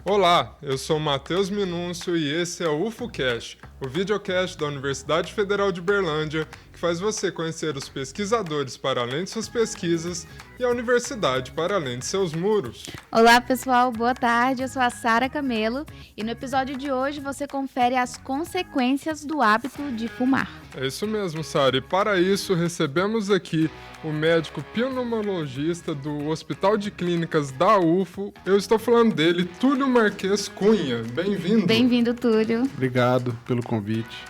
Olá, eu sou Matheus Minúncio e esse é o UFOcast, o videocast da Universidade Federal de Berlândia, que faz você conhecer os pesquisadores para além de suas pesquisas e a universidade para além de seus muros. Olá pessoal, boa tarde, eu sou a Sara Camelo e no episódio de hoje você confere as consequências do hábito de fumar. É isso mesmo, Sara, e para isso recebemos aqui o médico pneumologista do Hospital de Clínicas da UFO. Eu estou falando dele, Túlio Marques Cunha. Bem-vindo. Bem-vindo, Túlio. Obrigado pelo convite.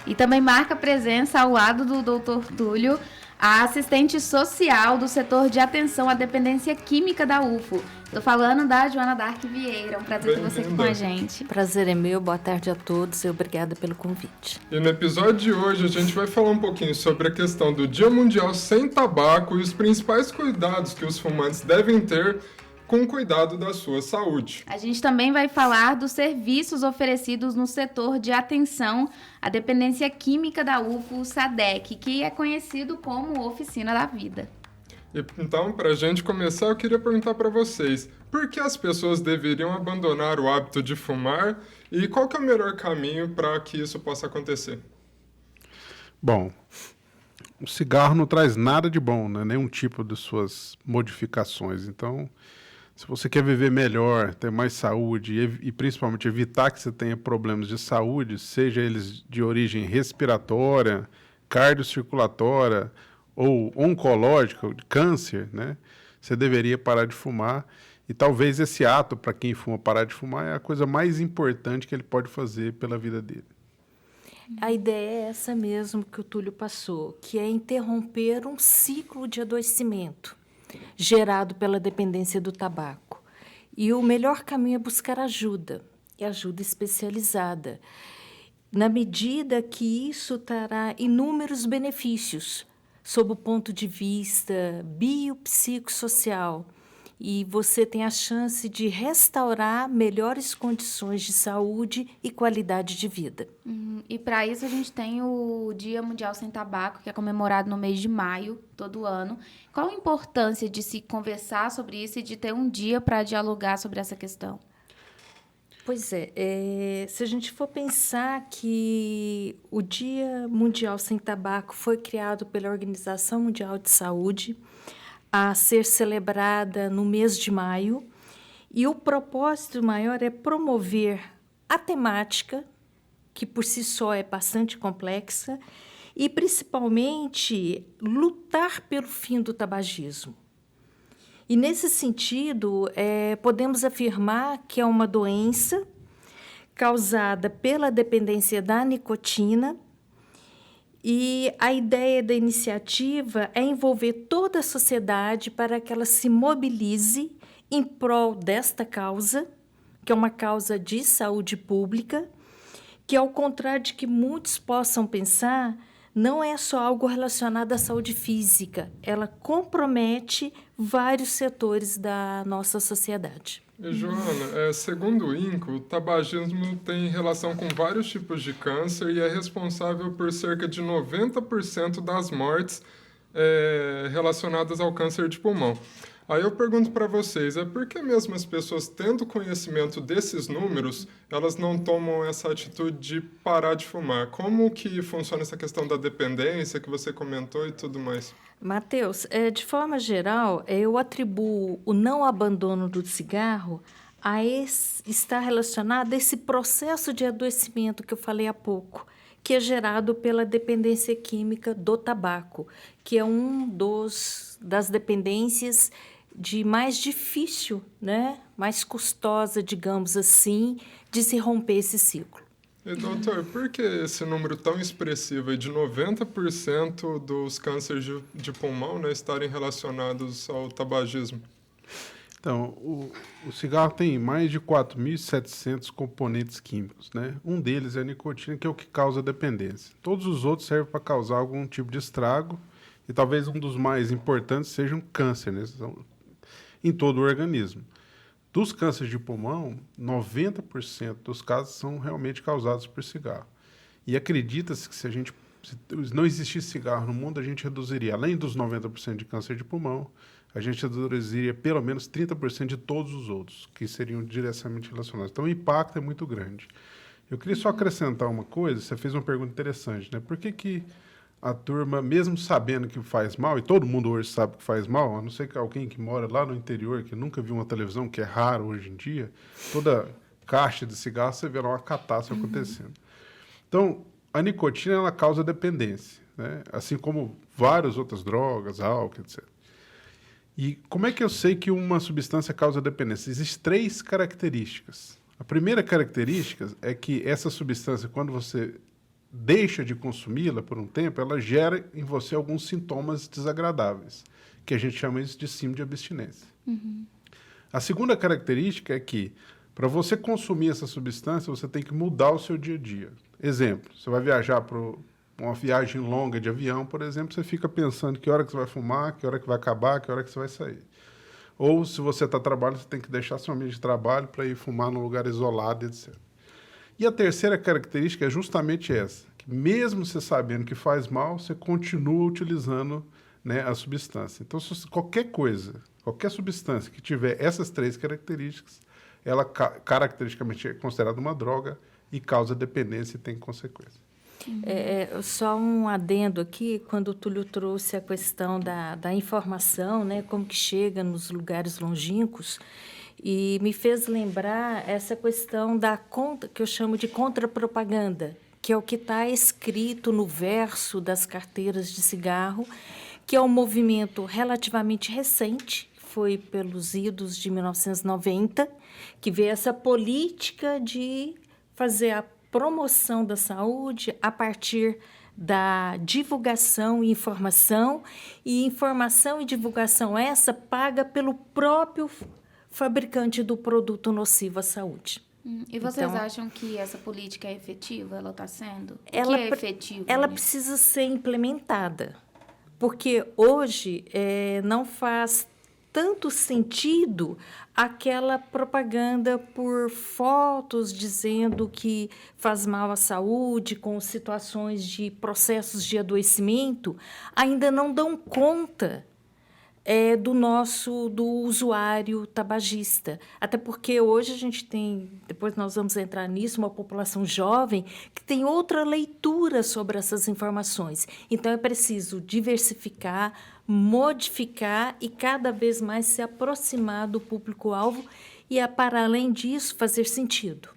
E também marca presença ao lado do Dr. Túlio, a assistente social do setor de atenção à dependência química da UFO. Estou falando da Joana Dark Vieira. É um prazer ter você aqui com a gente. Prazer é meu, boa tarde a todos e obrigada pelo convite. E no episódio de hoje a gente vai falar um pouquinho sobre a questão do Dia Mundial Sem Tabaco e os principais cuidados que os fumantes devem ter com o cuidado da sua saúde. A gente também vai falar dos serviços oferecidos no setor de atenção à dependência química da UFO, o SADEC, que é conhecido como Oficina da Vida. Então, para a gente começar, eu queria perguntar para vocês, por que as pessoas deveriam abandonar o hábito de fumar e qual que é o melhor caminho para que isso possa acontecer? Bom, o cigarro não traz nada de bom, né? Nenhum tipo de suas modificações. Então, se você quer viver melhor, ter mais saúde e principalmente evitar que você tenha problemas de saúde, seja eles de origem respiratória, cardiocirculatória ou oncológica, de câncer, né? Você deveria parar de fumar. E talvez esse ato, para quem fuma, parar de fumar, é a coisa mais importante que ele pode fazer pela vida dele. A ideia é essa mesmo que o Túlio passou, que é interromper um ciclo de adoecimento gerado pela dependência do tabaco. E o melhor caminho é buscar ajuda, e ajuda especializada, na medida que isso trará inúmeros benefícios sob o ponto de vista biopsicossocial, e você tem a chance de restaurar melhores condições de saúde e qualidade de vida. E para isso a gente tem o Dia Mundial Sem Tabaco, que é comemorado no mês de maio, todo ano. Qual a importância de se conversar sobre isso e de ter um dia para dialogar sobre essa questão? Pois é, se a gente for pensar que o Dia Mundial Sem Tabaco foi criado pela Organização Mundial de Saúde, a ser celebrada no mês de maio, e o propósito maior é promover a temática, que por si só é bastante complexa, e principalmente lutar pelo fim do tabagismo. E nesse sentido, podemos afirmar que é uma doença causada pela dependência da nicotina. E a ideia da iniciativa é envolver toda a sociedade para que ela se mobilize em prol desta causa, que é uma causa de saúde pública, que, ao contrário de que muitos possam pensar, não é só algo relacionado à saúde física, ela compromete vários setores da nossa sociedade. E, Joana, segundo o INCO, o tabagismo tem relação com vários tipos de câncer e é responsável por cerca de 90% das mortes relacionadas ao câncer de pulmão. Aí eu pergunto para vocês, por que mesmo as pessoas tendo conhecimento desses números, elas não tomam essa atitude de parar de fumar? Como que funciona essa questão da dependência que você comentou e tudo mais? Matheus, de forma geral, eu atribuo o não abandono do cigarro está relacionado a esse processo de adoecimento que eu falei há pouco, que é gerado pela dependência química do tabaco, que é das dependências de mais difícil, né? Mais custosa, digamos assim, de se romper esse ciclo. E, doutor, por que esse número tão expressivo de 90% dos cânceres de pulmão, né, estarem relacionados ao tabagismo? Então, o cigarro tem mais de 4.700 componentes químicos, né? Um deles é a nicotina, que é o que causa a dependência. Todos os outros servem para causar algum tipo de estrago e talvez um dos mais importantes seja um câncer, né? Em todo o organismo. Dos cânceres de pulmão, 90% dos casos são realmente causados por cigarro. E acredita-se que se não existisse cigarro no mundo, a gente reduziria, além dos 90% de câncer de pulmão, a gente reduziria pelo menos 30% de todos os outros, que seriam diretamente relacionados. Então, o impacto é muito grande. Eu queria só acrescentar uma coisa, você fez uma pergunta interessante, né? Por que a turma, mesmo sabendo que faz mal, e todo mundo hoje sabe que faz mal, a não ser que alguém que mora lá no interior, que nunca viu uma televisão, que é raro hoje em dia, toda caixa de cigarro você vê lá uma catástrofe acontecendo. Então, a nicotina, ela causa dependência, né? Assim como várias outras drogas, álcool, etc. E como é que eu sei que uma substância causa dependência? Existem 3 características. A primeira característica é que essa substância, quando você deixa de consumi-la por um tempo, ela gera em você alguns sintomas desagradáveis, que a gente chama isso de síndrome de abstinência. A segunda característica é que, para você consumir essa substância, você tem que mudar o seu dia a dia. Exemplo, você vai viajar para uma viagem longa de avião, por exemplo, você fica pensando que hora que você vai fumar, que hora que vai acabar, que hora que você vai sair. Ou, se você está trabalhando, você tem que deixar seu ambiente de trabalho para ir fumar num lugar isolado, etc. E a terceira característica é justamente essa, que mesmo você sabendo que faz mal, você continua utilizando, né, a substância. Então, qualquer coisa, qualquer substância que tiver essas 3 características, ela caracteristicamente é considerada uma droga e causa dependência e tem consequência. Só um adendo aqui, quando o Túlio trouxe a questão da informação, né, como que chega nos lugares longínquos, e me fez lembrar essa questão que eu chamo de contrapropaganda, que é o que está escrito no verso das carteiras de cigarro, que é um movimento relativamente recente, foi pelos idos de 1990, que vê essa política de fazer a promoção da saúde a partir da divulgação e informação e divulgação essa paga pelo próprio fabricante do produto nocivo à saúde. E vocês Então, acham que essa política é efetiva? Ela está sendo? O que ela é efetivo? ela nisso? precisa ser implementada, porque hoje não faz tanto sentido aquela propaganda por fotos dizendo que faz mal à saúde, com situações de processos de adoecimento, ainda não dão conta do usuário tabagista. Até porque hoje a gente tem, depois nós vamos entrar nisso, uma população jovem que tem outra leitura sobre essas informações. Então, é preciso diversificar, modificar e cada vez mais se aproximar do público-alvo e, para além disso, fazer sentido.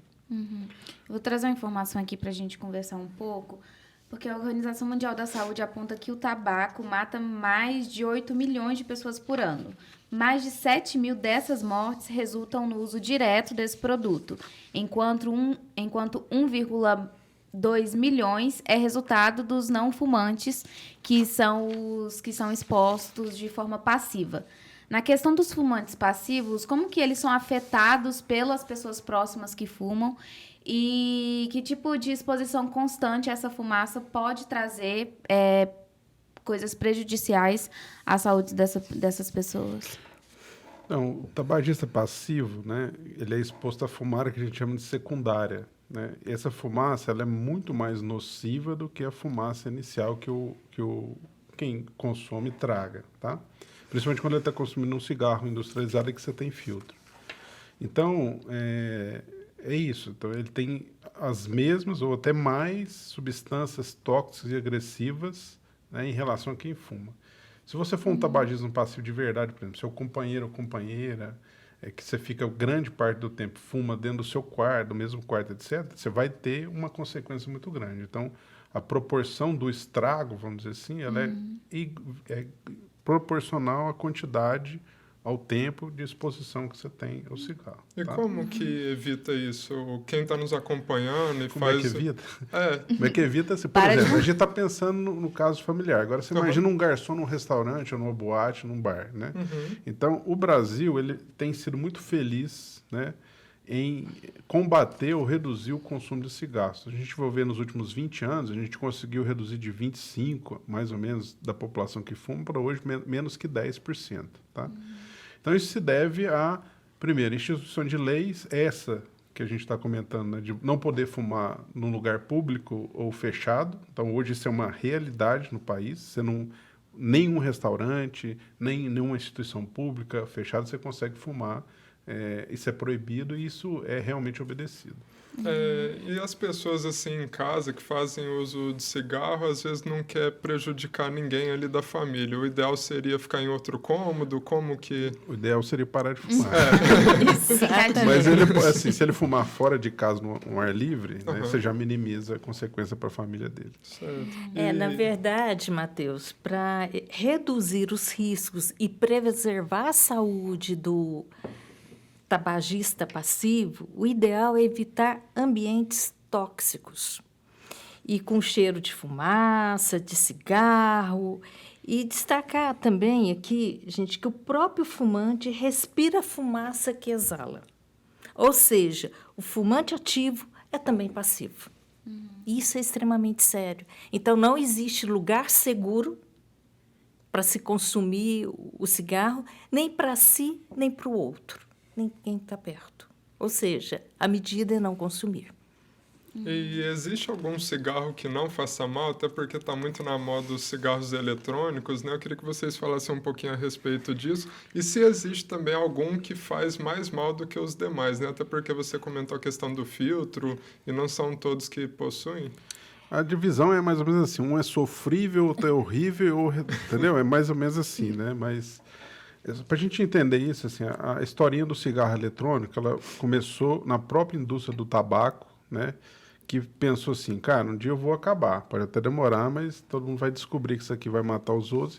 Vou trazer uma informação aqui para a gente conversar um pouco, porque a Organização Mundial da Saúde aponta que o tabaco mata mais de 8 milhões de pessoas por ano. Mais de 7 mil dessas mortes resultam no uso direto desse produto, enquanto 1,2 milhões é resultado dos não fumantes, que são os que são expostos de forma passiva. Na questão dos fumantes passivos, como que eles são afetados pelas pessoas próximas que fumam e que tipo de exposição constante essa fumaça pode trazer coisas prejudiciais à saúde dessas pessoas? Não, o tabagista passivo, né, ele é exposto à fumaça que a gente chama de secundária, né? Essa fumaça ela é muito mais nociva do que a fumaça inicial que quem consome traga, tá? Principalmente quando ele está consumindo um cigarro industrializado e que você tem filtro. Então, é isso. Então, ele tem as mesmas ou até mais substâncias tóxicas e agressivas, né, em relação a quem fuma. Se você for um tabagismo passivo de verdade, por exemplo, seu companheiro ou companheira, que você fica grande parte do tempo fuma dentro do seu quarto, do mesmo quarto, etc., você vai ter uma consequência muito grande. Então, a proporção do estrago, vamos dizer assim, ela é proporcional à quantidade, ao tempo de exposição que você tem ao cigarro. E tá? como que evita isso? Quem está nos acompanhando e Como faz... é que evita? É, Como é que evita? Assim, por exemplo, a gente está pensando no caso familiar. Agora, você imagina um garçom num restaurante, ou numa boate, num bar, né? Então, o Brasil ele tem sido muito feliz, né, em combater ou reduzir o consumo de cigarros. A gente vai ver nos últimos 20 anos, a gente conseguiu reduzir de 25%, mais ou menos, da população que fuma, para hoje menos que 10%. Tá? Então, isso se deve à, primeiro, instituição de leis, essa que a gente está comentando, né, de não poder fumar num lugar público ou fechado. Então, hoje isso é uma realidade no país. Você não nenhum restaurante, nem nenhuma instituição pública fechada você consegue fumar. Isso é proibido e isso é realmente obedecido. E as pessoas assim em casa que fazem uso de cigarro, às vezes não quer prejudicar ninguém ali da família. O ideal seria ficar em outro cômodo, como que... O ideal seria parar de fumar. Mas assim, se ele fumar fora de casa, no ar livre, né, você já minimiza a consequência para a família dele. Certo. Na verdade, Matheus, para reduzir os riscos e preservar a saúde do tabagista passivo, o ideal é evitar ambientes tóxicos e com cheiro de fumaça, de cigarro. E destacar também aqui, gente, que o próprio fumante respira a fumaça que exala. Ou seja, o fumante ativo é também passivo. Isso é extremamente sério. Então, não existe lugar seguro para se consumir o cigarro, nem para si, nem para o outro. Ninguém está perto. Ou seja, a medida é não consumir. E existe algum cigarro que não faça mal? Até porque está muito na moda os cigarros eletrônicos, né? Eu queria que vocês falassem um pouquinho a respeito disso. E se existe também algum que faz mais mal do que os demais, né? Até porque você comentou a questão do filtro e não são todos que possuem. A divisão é mais ou menos assim. Um é sofrível, outro é horrível, entendeu? É mais ou menos assim, né? Mas... para a gente entender isso, assim, a historinha do cigarro eletrônico, ela começou na própria indústria do tabaco, né, que pensou assim, cara, um dia eu vou acabar, pode até demorar, mas todo mundo vai descobrir que isso aqui vai matar os outros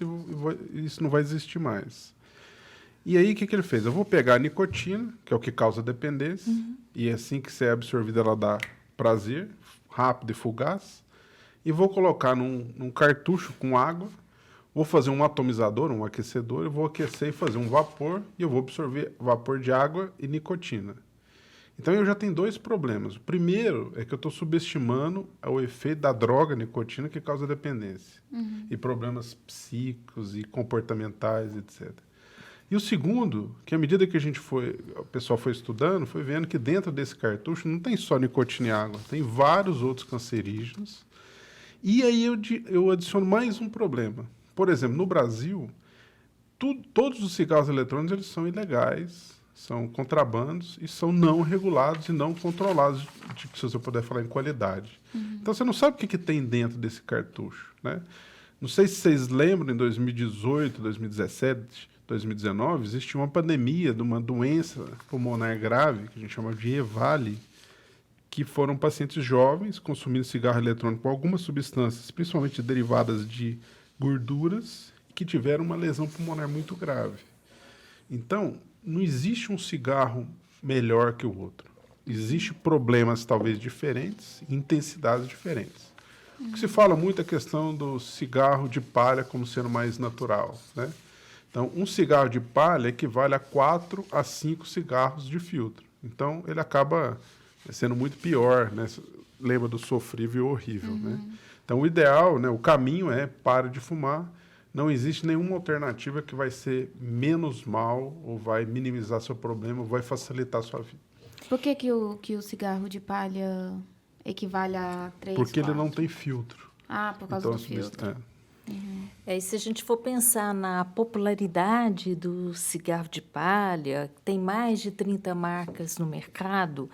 e isso não vai existir mais. E aí, o que ele fez? Eu vou pegar a nicotina, que é o que causa dependência, e assim que você é absorvida, ela dá prazer, rápido e fugaz, e vou colocar num cartucho com água. Vou fazer um atomizador, um aquecedor, eu vou aquecer e fazer um vapor, e eu vou absorver vapor de água e nicotina. Então, eu já tenho dois problemas. O primeiro é que eu estou subestimando o efeito da droga nicotina que causa dependência. E problemas psíquicos e comportamentais, etc. E o segundo, que à medida que o pessoal foi estudando, foi vendo que dentro desse cartucho não tem só nicotina e água, tem vários outros cancerígenos. E aí eu adiciono mais um problema. Por exemplo, no Brasil, todos os cigarros eletrônicos eles são ilegais, são contrabandos e são não regulados e não controlados, tipo, se você puder falar em qualidade. Então, você não sabe o que tem dentro desse cartucho, né? Não sei se vocês lembram, em 2018, 2017, 2019, existia uma pandemia de uma doença pulmonar grave, que a gente chama de EVALI, que foram pacientes jovens consumindo cigarro eletrônico com algumas substâncias, principalmente derivadas de gorduras, que tiveram uma lesão pulmonar muito grave. Então, não existe um cigarro melhor que o outro. Existem problemas talvez diferentes, intensidades diferentes. O que se fala muito é a questão do cigarro de palha como sendo mais natural, né? Então, um cigarro de palha equivale a 4 a 5 cigarros de filtro. Então, ele acaba sendo muito pior, né? Lembra do sofrível e horrível, né? Então, o ideal, né, o caminho é pare de fumar. Não existe nenhuma alternativa que vai ser menos mal ou vai minimizar seu problema ou vai facilitar a sua vida. Por que o cigarro de palha equivale a 3, Porque 4? ele não tem filtro. Ah, por causa Então, do filtro. E se a gente for pensar na popularidade do cigarro de palha, tem mais de 30 marcas no mercado,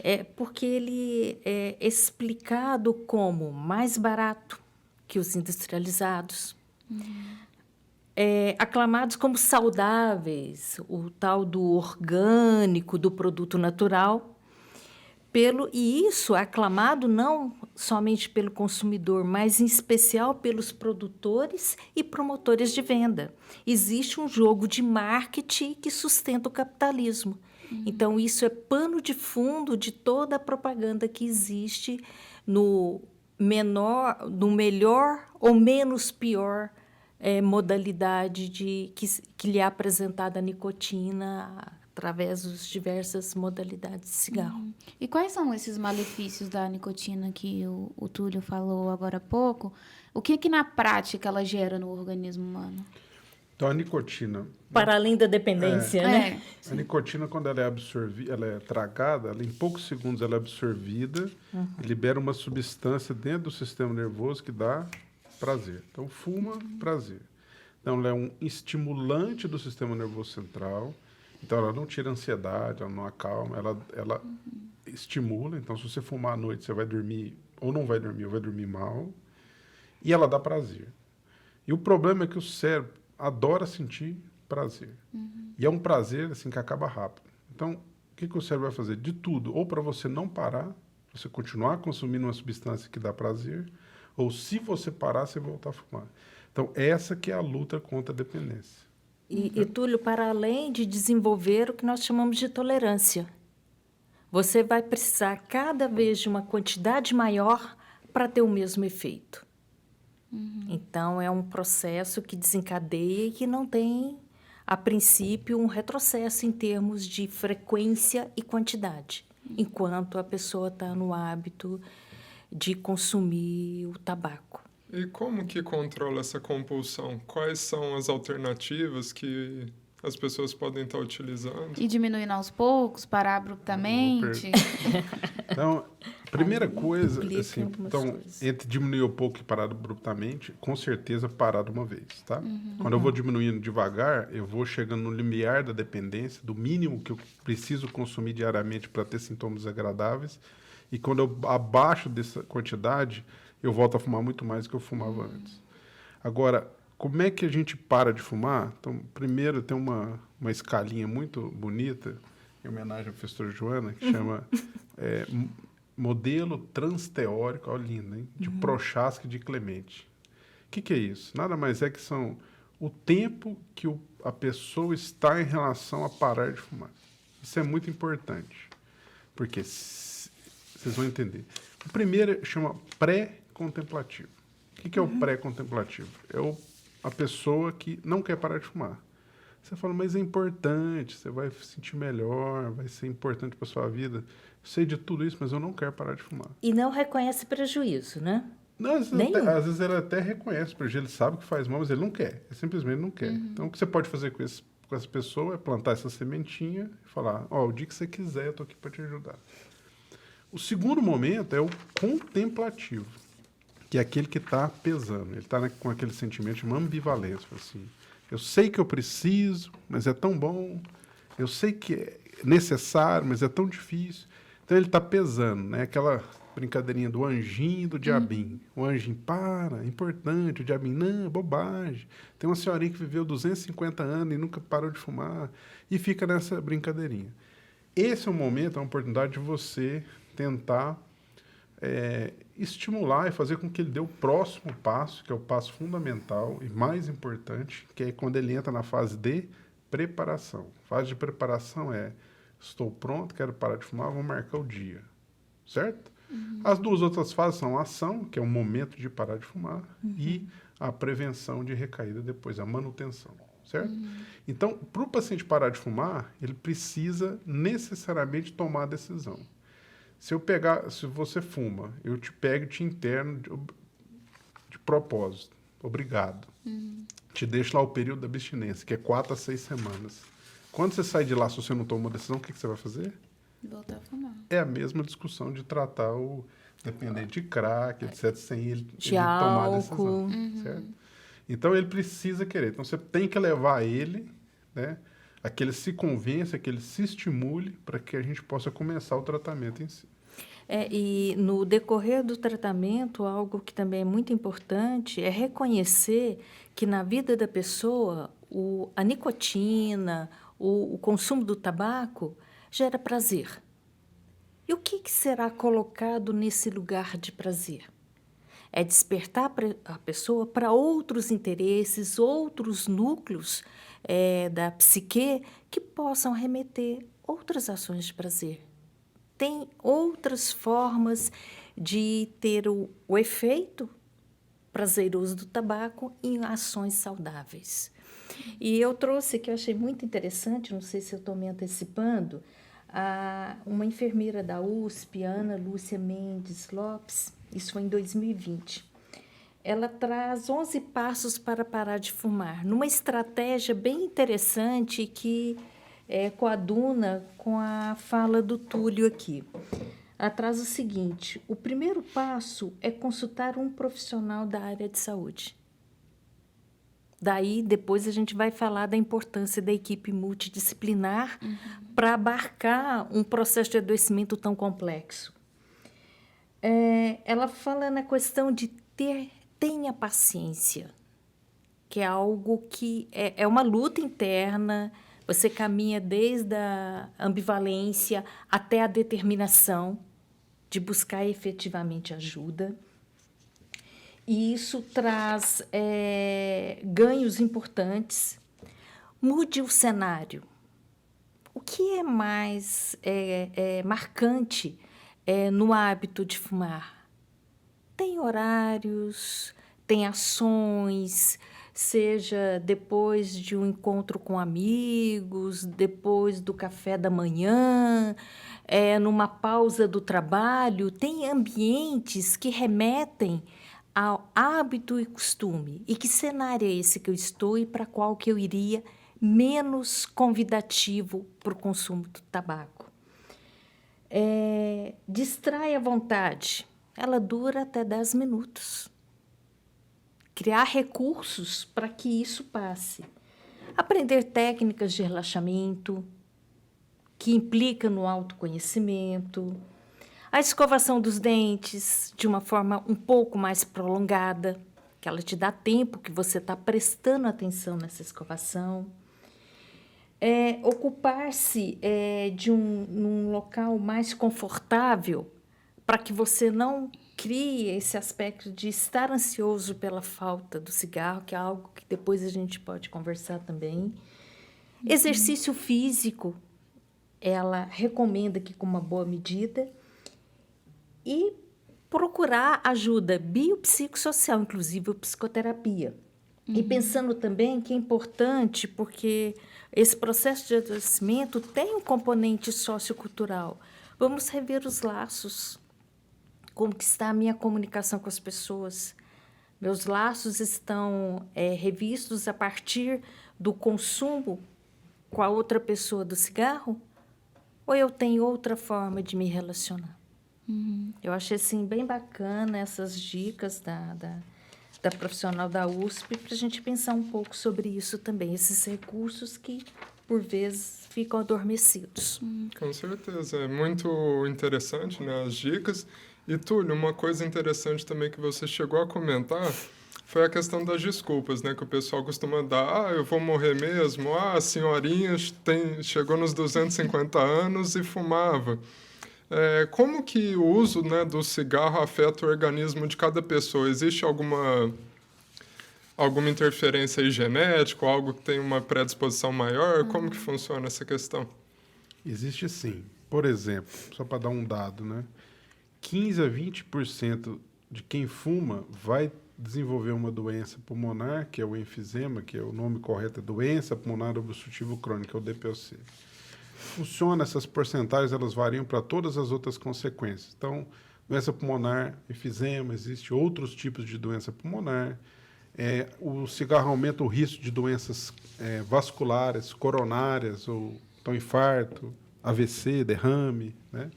é porque ele é explicado como mais barato que os industrializados, aclamados como saudáveis, o tal do orgânico, do produto natural, e isso é aclamado não somente pelo consumidor, mas em especial pelos produtores e promotores de venda. Existe um jogo de marketing que sustenta o capitalismo. Então, isso é pano de fundo de toda a propaganda que existe no melhor ou menos pior modalidade que lhe é apresentada a nicotina através das diversas modalidades de cigarro. E quais são esses malefícios da nicotina que o Túlio falou agora há pouco? O que na prática ela gera no organismo humano? Então, a nicotina... Para além da dependência, né? A nicotina, quando ela é absorvida, ela é tragada, em poucos segundos ela é absorvida e libera uma substância dentro do sistema nervoso que dá prazer. Então, fuma, prazer. Então, ela é um estimulante do sistema nervoso central. Então, ela não tira a ansiedade, ela não acalma, ela estimula. Então, se você fumar à noite, você vai dormir, ou não vai dormir, ou vai dormir mal. E ela dá prazer. E o problema é que o cérebro adora sentir prazer. E é um prazer assim que acaba rápido. Então, o que o cérebro vai fazer? De tudo. Ou para você não parar, você continuar consumindo uma substância que dá prazer, ou se você parar, você voltar a fumar. Então, essa que é a luta contra a dependência. E Túlio, para além de desenvolver o que nós chamamos de tolerância, você vai precisar cada vez de uma quantidade maior para ter o mesmo efeito. Então, é um processo que desencadeia e que não tem, a princípio, um retrocesso em termos de frequência e quantidade, enquanto a pessoa está no hábito de consumir o tabaco. E como que controla essa compulsão? Quais são as alternativas que as pessoas podem estar utilizando? E diminuindo aos poucos, parar abruptamente. Então, primeira coisa, implica assim, em algumas então, coisas. entre diminuir um pouco e parar abruptamente, com certeza parar de uma vez, tá? Quando eu vou diminuindo devagar, eu vou chegando no limiar da dependência, do mínimo que eu preciso consumir diariamente para ter sintomas desagradáveis, e quando eu abaixo dessa quantidade, eu volto a fumar muito mais do que eu fumava antes. Agora, como é que a gente para de fumar? Então, primeiro tem uma escalinha muito bonita, em homenagem à professora Joana, que chama Modelo Transteórico, olha lindo, hein? De Prochaska e de Clemente. O que é isso? Nada mais é que são o tempo que a pessoa está em relação a parar de fumar. Isso é muito importante, porque vocês vão entender. O primeiro chama pré-contemplativo. O que é o pré-contemplativo? É a pessoa que não quer parar de fumar. Você fala, mas é importante, você vai se sentir melhor, vai ser importante para sua vida. Eu sei de tudo isso, mas eu não quero parar de fumar. E não reconhece prejuízo, né? Não, às Nenhum. vezes ele até reconhece, porque ele sabe que faz mal, mas ele não quer. Ele simplesmente não quer. Então, o que você pode fazer com essa pessoa é plantar essa sementinha e falar, o dia que você quiser, eu estou aqui para te ajudar. O segundo momento é o contemplativo, que é aquele que está pesando. Ele está com aquele sentimento de uma ambivalência. Assim, eu sei que eu preciso, mas é tão bom. Eu sei que é necessário, mas é tão difícil. Então, ele está pesando, né? Aquela brincadeirinha do anjinho e do diabinho. O anjinho, é importante. O diabinho, não, bobagem. Tem uma senhorinha que viveu 250 anos e nunca parou de fumar. E fica nessa brincadeirinha. Esse é o momento, é uma oportunidade de você tentar estimular e fazer com que ele dê o próximo passo, que é o passo fundamental e mais importante, que é quando ele entra na fase de preparação. Fase de preparação estou pronto, quero parar de fumar, vou marcar o dia, certo? As duas outras fases são a ação, que é o momento de parar de fumar, e a prevenção de recaída depois, a manutenção, certo? Então, para o paciente parar de fumar, ele precisa necessariamente tomar a decisão. Se você fuma, eu te pego e te interno de propósito. Obrigado. Te deixo lá o período da abstinência, que é 4 a 6 semanas. Quando você sai de lá, se você não toma uma decisão, o que você vai fazer? Voltar a fumar. É a mesma discussão de tratar o dependente de crack, etc., sem ele tomar a álcool. decisão. Certo? Então, ele precisa querer. Então, você tem que levar ele, né, a que ele se convença, a que ele se estimule, para que a gente possa começar o tratamento em si. E no decorrer do tratamento, algo que também é muito importante é reconhecer que na vida da pessoa a nicotina, o consumo do tabaco gera prazer. E o que será colocado nesse lugar de prazer? É despertar a pessoa para outros interesses, outros núcleos da psique que possam remeter outras ações de prazer. Tem outras formas de ter o efeito prazeroso do tabaco em ações saudáveis. E eu trouxe, que eu achei muito interessante, não sei se eu estou me antecipando, uma enfermeira da USP, Ana Lúcia Mendes Lopes, isso foi em 2020. Ela traz 11 passos para parar de fumar, numa estratégia bem interessante que coaduna com a fala do Túlio aqui. Ela traz o seguinte: o primeiro passo é consultar um profissional da área de saúde. Daí, depois, a gente vai falar da importância da equipe multidisciplinar para abarcar um processo de adoecimento tão complexo. Ela fala na questão de tenha paciência, que é algo que é uma luta interna. Você caminha desde a ambivalência até a determinação de buscar efetivamente ajuda. E isso traz ganhos importantes. Mude o cenário. O que é mais marcante no hábito de fumar? Tem horários, tem ações, seja depois de um encontro com amigos, depois do café da manhã, numa pausa do trabalho. Tem ambientes que remetem ao hábito e costume. E que cenário é esse que eu estou e para qual que eu iria menos convidativo para o consumo do tabaco? Distrai à vontade. Ela dura até 10 minutos. Criar recursos para que isso passe. Aprender técnicas de relaxamento, que implica no autoconhecimento. A escovação dos dentes de uma forma um pouco mais prolongada, que ela te dá tempo que você está prestando atenção nessa escovação. Ocupar-se de num local mais confortável para que você não crie esse aspecto de estar ansioso pela falta do cigarro, que é algo que depois a gente pode conversar também. Exercício físico, ela recomenda que com uma boa medida. E procurar ajuda biopsicossocial, inclusive a psicoterapia. E pensando também que é importante, porque esse processo de adoecimento tem um componente sociocultural. Vamos rever os laços. Como que está a minha comunicação com as pessoas? Meus laços estão revistos a partir do consumo com a outra pessoa do cigarro? Ou eu tenho outra forma de me relacionar? Eu achei assim, bem bacana essas dicas da profissional da USP para a gente pensar um pouco sobre isso também, esses recursos que, por vezes, ficam adormecidos. Com certeza, é muito interessante, né, as dicas. E, Túlio, uma coisa interessante também que você chegou a comentar foi a questão das desculpas, né, que o pessoal costuma dar. Eu vou morrer mesmo. A senhorinha chegou nos 250 anos e fumava. Como que o uso, né, do cigarro afeta o organismo de cada pessoa? Existe alguma interferência aí genética, algo que tem uma predisposição maior? Como que funciona essa questão? Existe sim. Por exemplo, só para dar um dado, né? 15 a 20% de quem fuma vai desenvolver uma doença pulmonar, que é o enfisema, que é o nome correto, é doença pulmonar obstrutiva crônica, é o DPOC. Funciona, essas porcentagens, elas variam para todas as outras consequências. Então, doença pulmonar, enfisema, existem outros tipos de doença pulmonar. O cigarro aumenta o risco de doenças vasculares, coronárias, ou então infarto, AVC, derrame, né?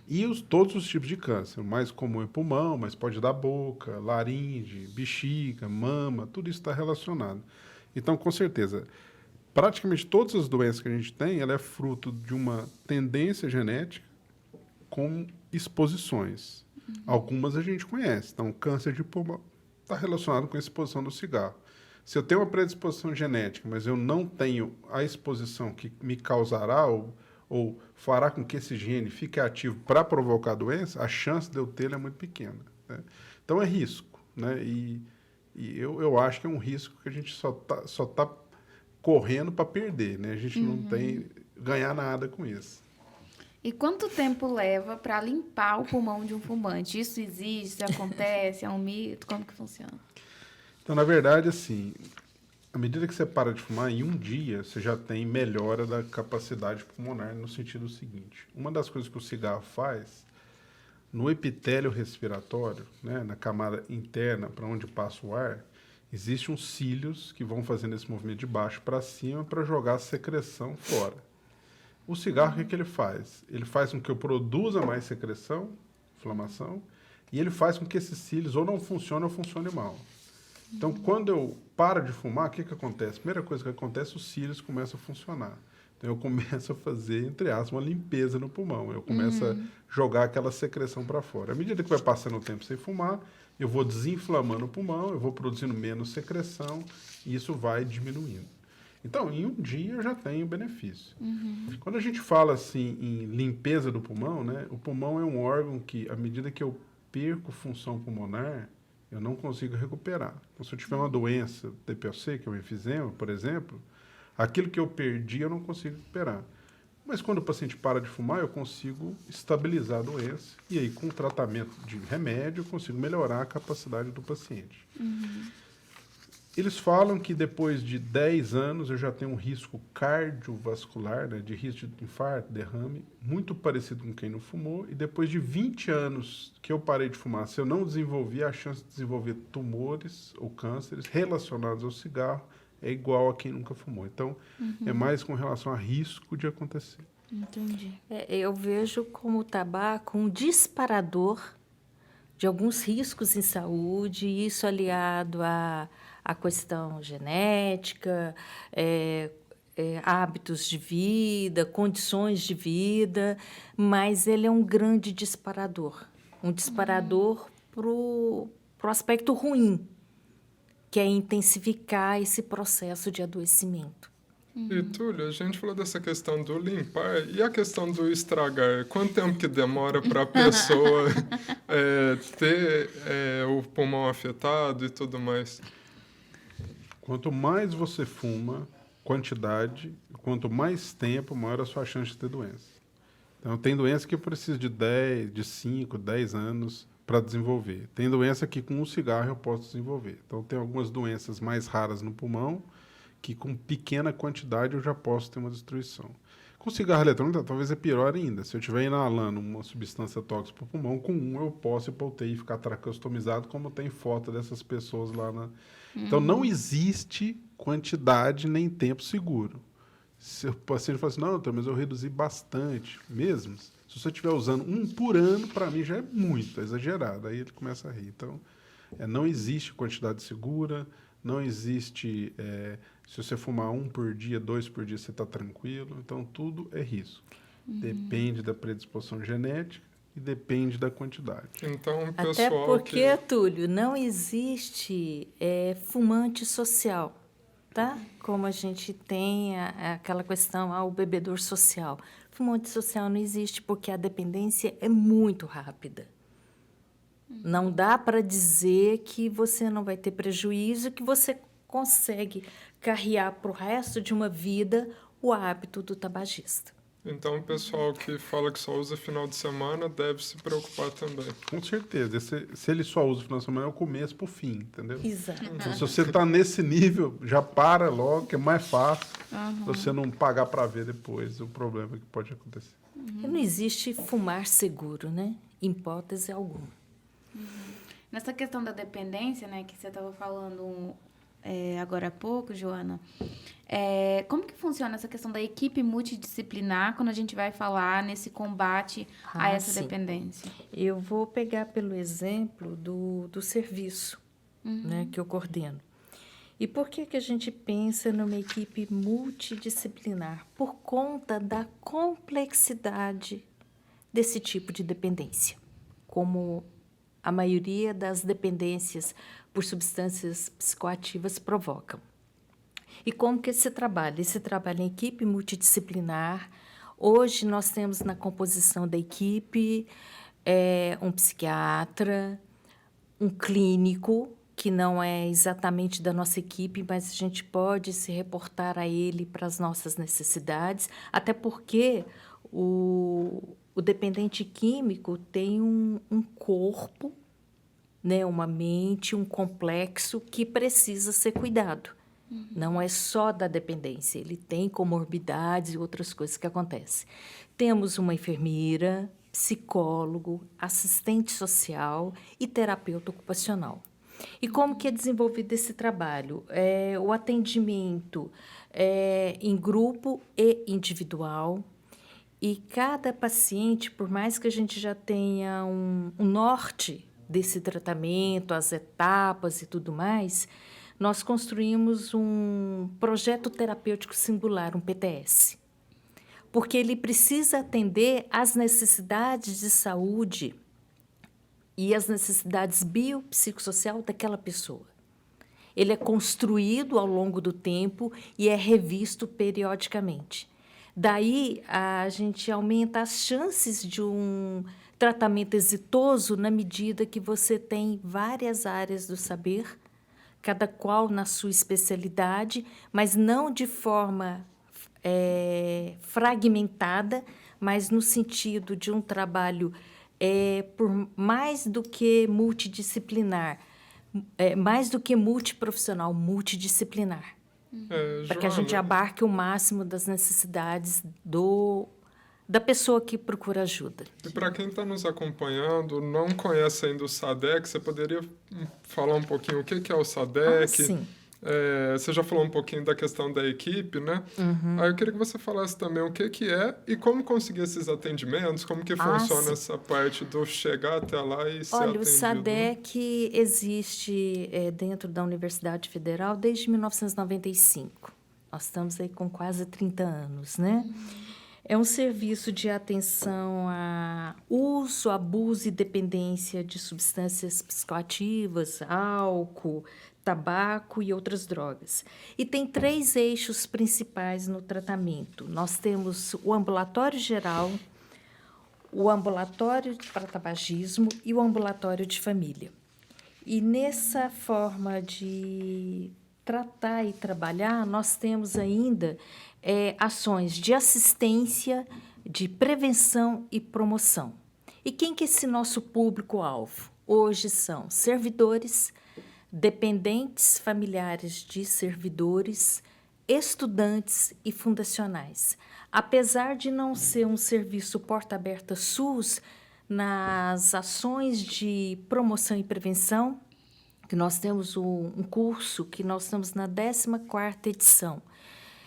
E todos os tipos de câncer. O mais comum é pulmão, mas pode dar boca, laringe, bexiga, mama, tudo isso está relacionado. Então, com certeza, praticamente todas as doenças que a gente tem, ela é fruto de uma tendência genética com exposições. Algumas a gente conhece. Então, câncer de pulmão está relacionado com a exposição do cigarro. Se eu tenho uma predisposição genética, mas eu não tenho a exposição que me causará ou fará com que esse gene fique ativo para provocar a doença, a chance de eu tê-la é muito pequena, né? Então, é risco, né? E eu acho que é um risco que a gente só tá correndo para perder, né? A gente não tem ganhar nada com isso. E quanto tempo leva para limpar o pulmão de um fumante? Isso existe, acontece, é um mito? Como que funciona? Então, na verdade, assim, à medida que você para de fumar, em um dia você já tem melhora da capacidade pulmonar, no sentido seguinte. Uma das coisas que o cigarro faz, no epitélio respiratório, né, na camada interna, para onde passa o ar, existem uns cílios que vão fazendo esse movimento de baixo para cima para jogar a secreção fora. O cigarro, o que ele faz? Ele faz com que eu produza mais secreção, inflamação, e ele faz com que esses cílios ou não funcionem ou funcionem mal. Então, quando eu paro de fumar, o que acontece? A primeira coisa que acontece, os cílios começam a funcionar. Então, eu começo a fazer, entre aspas, uma limpeza no pulmão. Eu começo a jogar aquela secreção para fora. À medida que vai passando o tempo sem fumar, eu vou desinflamando o pulmão, eu vou produzindo menos secreção e isso vai diminuindo. Então, em um dia eu já tenho benefício. Quando a gente fala assim em limpeza do pulmão, né, o pulmão é um órgão que, à medida que eu perco função pulmonar, eu não consigo recuperar. Então, se eu tiver uma doença TPOC, que é o enfisema, por exemplo, aquilo que eu perdi eu não consigo recuperar. Mas quando o paciente para de fumar, eu consigo estabilizar a doença e aí, com o tratamento de remédio, eu consigo melhorar a capacidade do paciente. Eles falam que depois de 10 anos eu já tenho um risco cardiovascular, né, de risco de infarto, derrame, muito parecido com quem não fumou. E depois de 20 anos que eu parei de fumar, se eu não desenvolver, a chance de desenvolver tumores ou cânceres relacionados ao cigarro é igual a quem nunca fumou. Então, é mais com relação a risco de acontecer. Entendi. Eu vejo como o tabaco um disparador de alguns riscos em saúde, isso aliado à questão genética, hábitos de vida, condições de vida, mas ele é um grande disparador. Um disparador para o aspecto ruim, que é intensificar esse processo de adoecimento. E, Túlio, a gente falou dessa questão do limpar e a questão do estragar. Quanto tempo que demora para a pessoa ter o pulmão afetado e tudo mais? Quanto mais você fuma, quantidade, quanto mais tempo, maior a sua chance de ter doença. Então, tem doença que precisa de 5, 10 anos para desenvolver. Tem doença que com um cigarro eu posso desenvolver. Então, tem algumas doenças mais raras no pulmão que com pequena quantidade eu já posso ter uma destruição. Com cigarro eletrônico, talvez é pior ainda. Se eu estiver inalando uma substância tóxica para o pulmão, com eu posso ir para UTI e ficar tracostomizado, como tem foto dessas pessoas lá na... Então, não existe quantidade nem tempo seguro. Se o paciente fala assim, não, doutor, mas eu reduzi bastante mesmo. Se você estiver usando 1 por ano, para mim já é muito, é exagerado. Aí ele começa a rir. Então, não existe quantidade segura, não existe... se você fumar 1 por dia, 2 por dia, você está tranquilo. Então, tudo é risco. Depende da predisposição genética e depende da quantidade. Então, o Até pessoal porque, Túlio, não existe fumante social, tá? Como a gente tem aquela questão, o bebedor social. Fumante social não existe porque a dependência é muito rápida. Não dá para dizer que você não vai ter prejuízo, que você consegue carrear para o resto de uma vida o hábito do tabagista. Então, o pessoal que fala que só usa final de semana deve se preocupar também. Com certeza. Se ele só usa o final de semana, é o começo para o fim, entendeu? Exato. Então, se você está nesse nível, já para logo, que é mais fácil você não pagar para ver depois o problema que pode acontecer. Não existe fumar seguro, né? Em hipótese alguma. Nessa questão da dependência, né, que você estava falando agora há pouco, Joana, como que funciona essa questão da equipe multidisciplinar quando a gente vai falar nesse combate a essa sim. dependência? Eu vou pegar pelo exemplo do serviço, né, que eu coordeno. E por que a gente pensa numa equipe multidisciplinar? Por conta da complexidade desse tipo de dependência, como a maioria das dependências por substâncias psicoativas provocam. E como que se trabalha? Esse trabalho em equipe multidisciplinar. Hoje nós temos na composição da equipe um psiquiatra, um clínico, que não é exatamente da nossa equipe, mas a gente pode se reportar a ele para as nossas necessidades, até porque o dependente químico tem um corpo, né, uma mente, um complexo que precisa ser cuidado. Não é só da dependência, ele tem comorbidades e outras coisas que acontecem. Temos uma enfermeira, psicólogo, assistente social e terapeuta ocupacional. E como que é desenvolvido esse trabalho? O atendimento em grupo e individual. E cada paciente, por mais que a gente já tenha um norte desse tratamento, as etapas e tudo mais, nós construímos um projeto terapêutico singular, um PTS, porque ele precisa atender às necessidades de saúde e às necessidades biopsicossociais daquela pessoa. Ele é construído ao longo do tempo e é revisto periodicamente. Daí, a gente aumenta as chances de um tratamento exitoso na medida que você tem várias áreas do saber, cada qual na sua especialidade, mas não de forma fragmentada, mas no sentido de um trabalho por mais do que multidisciplinar, mais do que multiprofissional, multidisciplinar. Para que a gente abarque o máximo das necessidades da pessoa que procura ajuda. E para quem está nos acompanhando, não conhece ainda o SADEC, você poderia falar um pouquinho o que é o SADEC? Sim. Você já falou um pouquinho da questão da equipe, né? Uhum. Aí eu queria que você falasse também o que é e como conseguir esses atendimentos, como que funciona sim. essa parte do chegar até lá e ser Olha, atendido. o SADEC existe dentro da Universidade Federal desde 1995. Nós estamos aí com quase 30 anos, né? É um serviço de atenção a uso, abuso e dependência de substâncias psicoativas, álcool, tabaco e outras drogas. E tem 3 eixos principais no tratamento. Nós temos o ambulatório geral, o ambulatório para tabagismo e o ambulatório de família. E nessa forma de tratar e trabalhar, nós temos ainda ações de assistência, de prevenção e promoção. E quem que é esse nosso público-alvo? Hoje são servidores, dependentes familiares de servidores, estudantes e fundacionais. Apesar de não ser um serviço porta aberta SUS, nas ações de promoção e prevenção, que nós temos um curso que nós estamos na 14ª edição,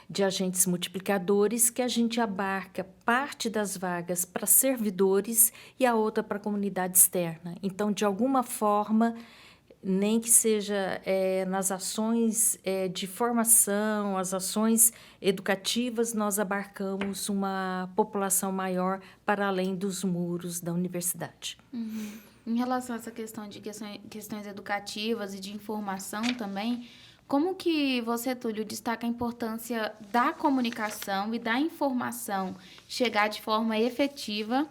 de agentes multiplicadores, que a gente abarca parte das vagas para servidores e a outra para a comunidade externa. Então, de alguma forma, nem que seja nas ações de formação, as ações educativas, nós abarcamos uma população maior para além dos muros da universidade. Uhum. Em relação a essa questão de questões educativas e de informação também, como que você, Túlio, destaca a importância da comunicação e da informação chegar de forma efetiva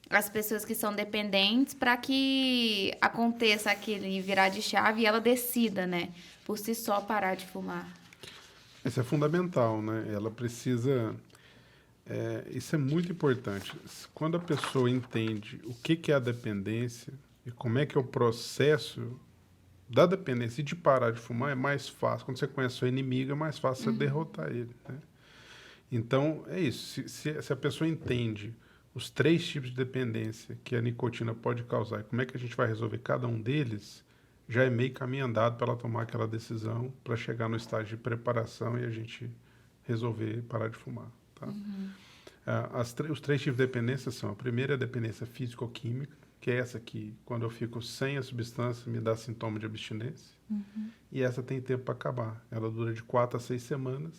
às pessoas que são dependentes para que aconteça aquele virar de chave e ela decida, né, por si só parar de fumar? Isso é fundamental, né? Ela precisa... isso é muito importante. Quando a pessoa entende o que é a dependência e como é que é o processo da dependência e de parar de fumar, é mais fácil. Quando você conhece o seu inimigo, é mais fácil você derrotar ele, né? Então, é isso. Se a pessoa entende os 3 tipos de dependência que a nicotina pode causar e como é que a gente vai resolver cada um deles, já é meio caminho andado para ela tomar aquela decisão para chegar no estágio de preparação e a gente resolver parar de fumar, tá? Os 3 tipos de dependência são: a primeira é a dependência físico-química, que é essa que, quando eu fico sem a substância, me dá sintoma de abstinência. E essa tem tempo para acabar. Ela dura de 4 a 6 semanas.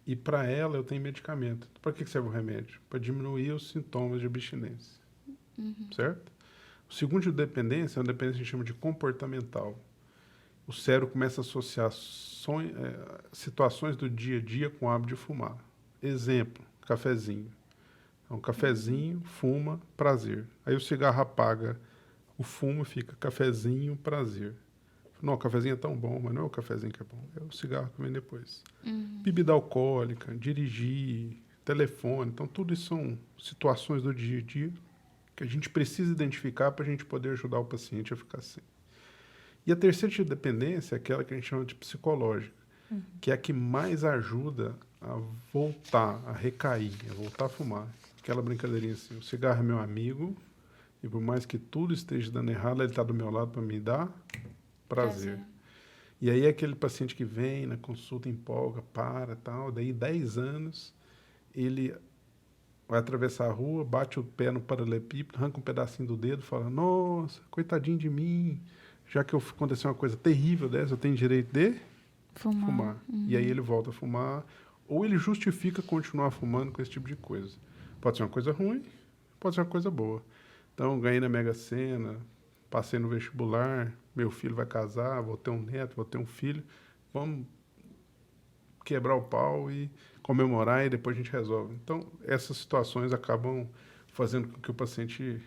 E para ela eu tenho medicamento. Para que serve o remédio? Para diminuir os sintomas de abstinência. Certo? O segundo tipo de dependência é uma dependência que a gente chama de comportamental. O cérebro começa a associar situações do dia a dia com o hábito de fumar. Exemplo, cafezinho. Então, cafezinho, fuma, prazer. Aí o cigarro apaga o fumo, fica cafezinho, prazer. Não, o cafezinho é tão bom, mas não é o cafezinho que é bom, é o cigarro que vem depois. Bebida alcoólica, dirigir, telefone. Então, tudo isso são situações do dia a dia que a gente precisa identificar para a gente poder ajudar o paciente a ficar sem. E a terceira tipo de dependência é aquela que a gente chama de psicológica, que é a que mais ajuda a voltar, a recair, a voltar a fumar. Aquela brincadeirinha assim: o cigarro é meu amigo e por mais que tudo esteja dando errado, ele está do meu lado para me dar prazer. E aí aquele paciente que vem na consulta, empolga, para, tal, daí 10 anos, ele vai atravessar a rua, bate o pé no paralelepípedo, arranca um pedacinho do dedo, fala, nossa, coitadinho de mim, já que aconteceu uma coisa terrível dessa, eu tenho direito de fumar. E aí ele volta a fumar, ou ele justifica continuar fumando com esse tipo de coisa. Pode ser uma coisa ruim, pode ser uma coisa boa. Então, ganhei na Mega Sena, passei no vestibular, meu filho vai casar, vou ter um neto, vou ter um filho, vamos quebrar o pau e comemorar e depois a gente resolve. Então, essas situações acabam fazendo com que o paciente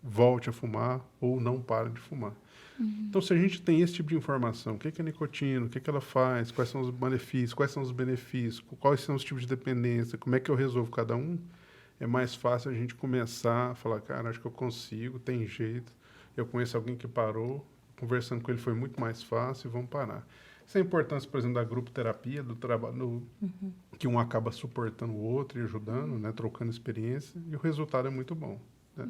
volte a fumar ou não pare de fumar. Então, se a gente tem esse tipo de informação, o que é nicotina, o que ela faz, quais são os malefícios, quais são os benefícios, quais são os tipos de dependência, como é que eu resolvo cada um, é mais fácil a gente começar a falar, cara, acho que eu consigo, tem jeito, eu conheço alguém que parou, conversando com ele foi muito mais fácil, vamos parar. Essa é a importância, por exemplo, da grupo terapia, do trabalho, que um acaba suportando o outro e ajudando, né, trocando experiência, e o resultado é muito bom. Né?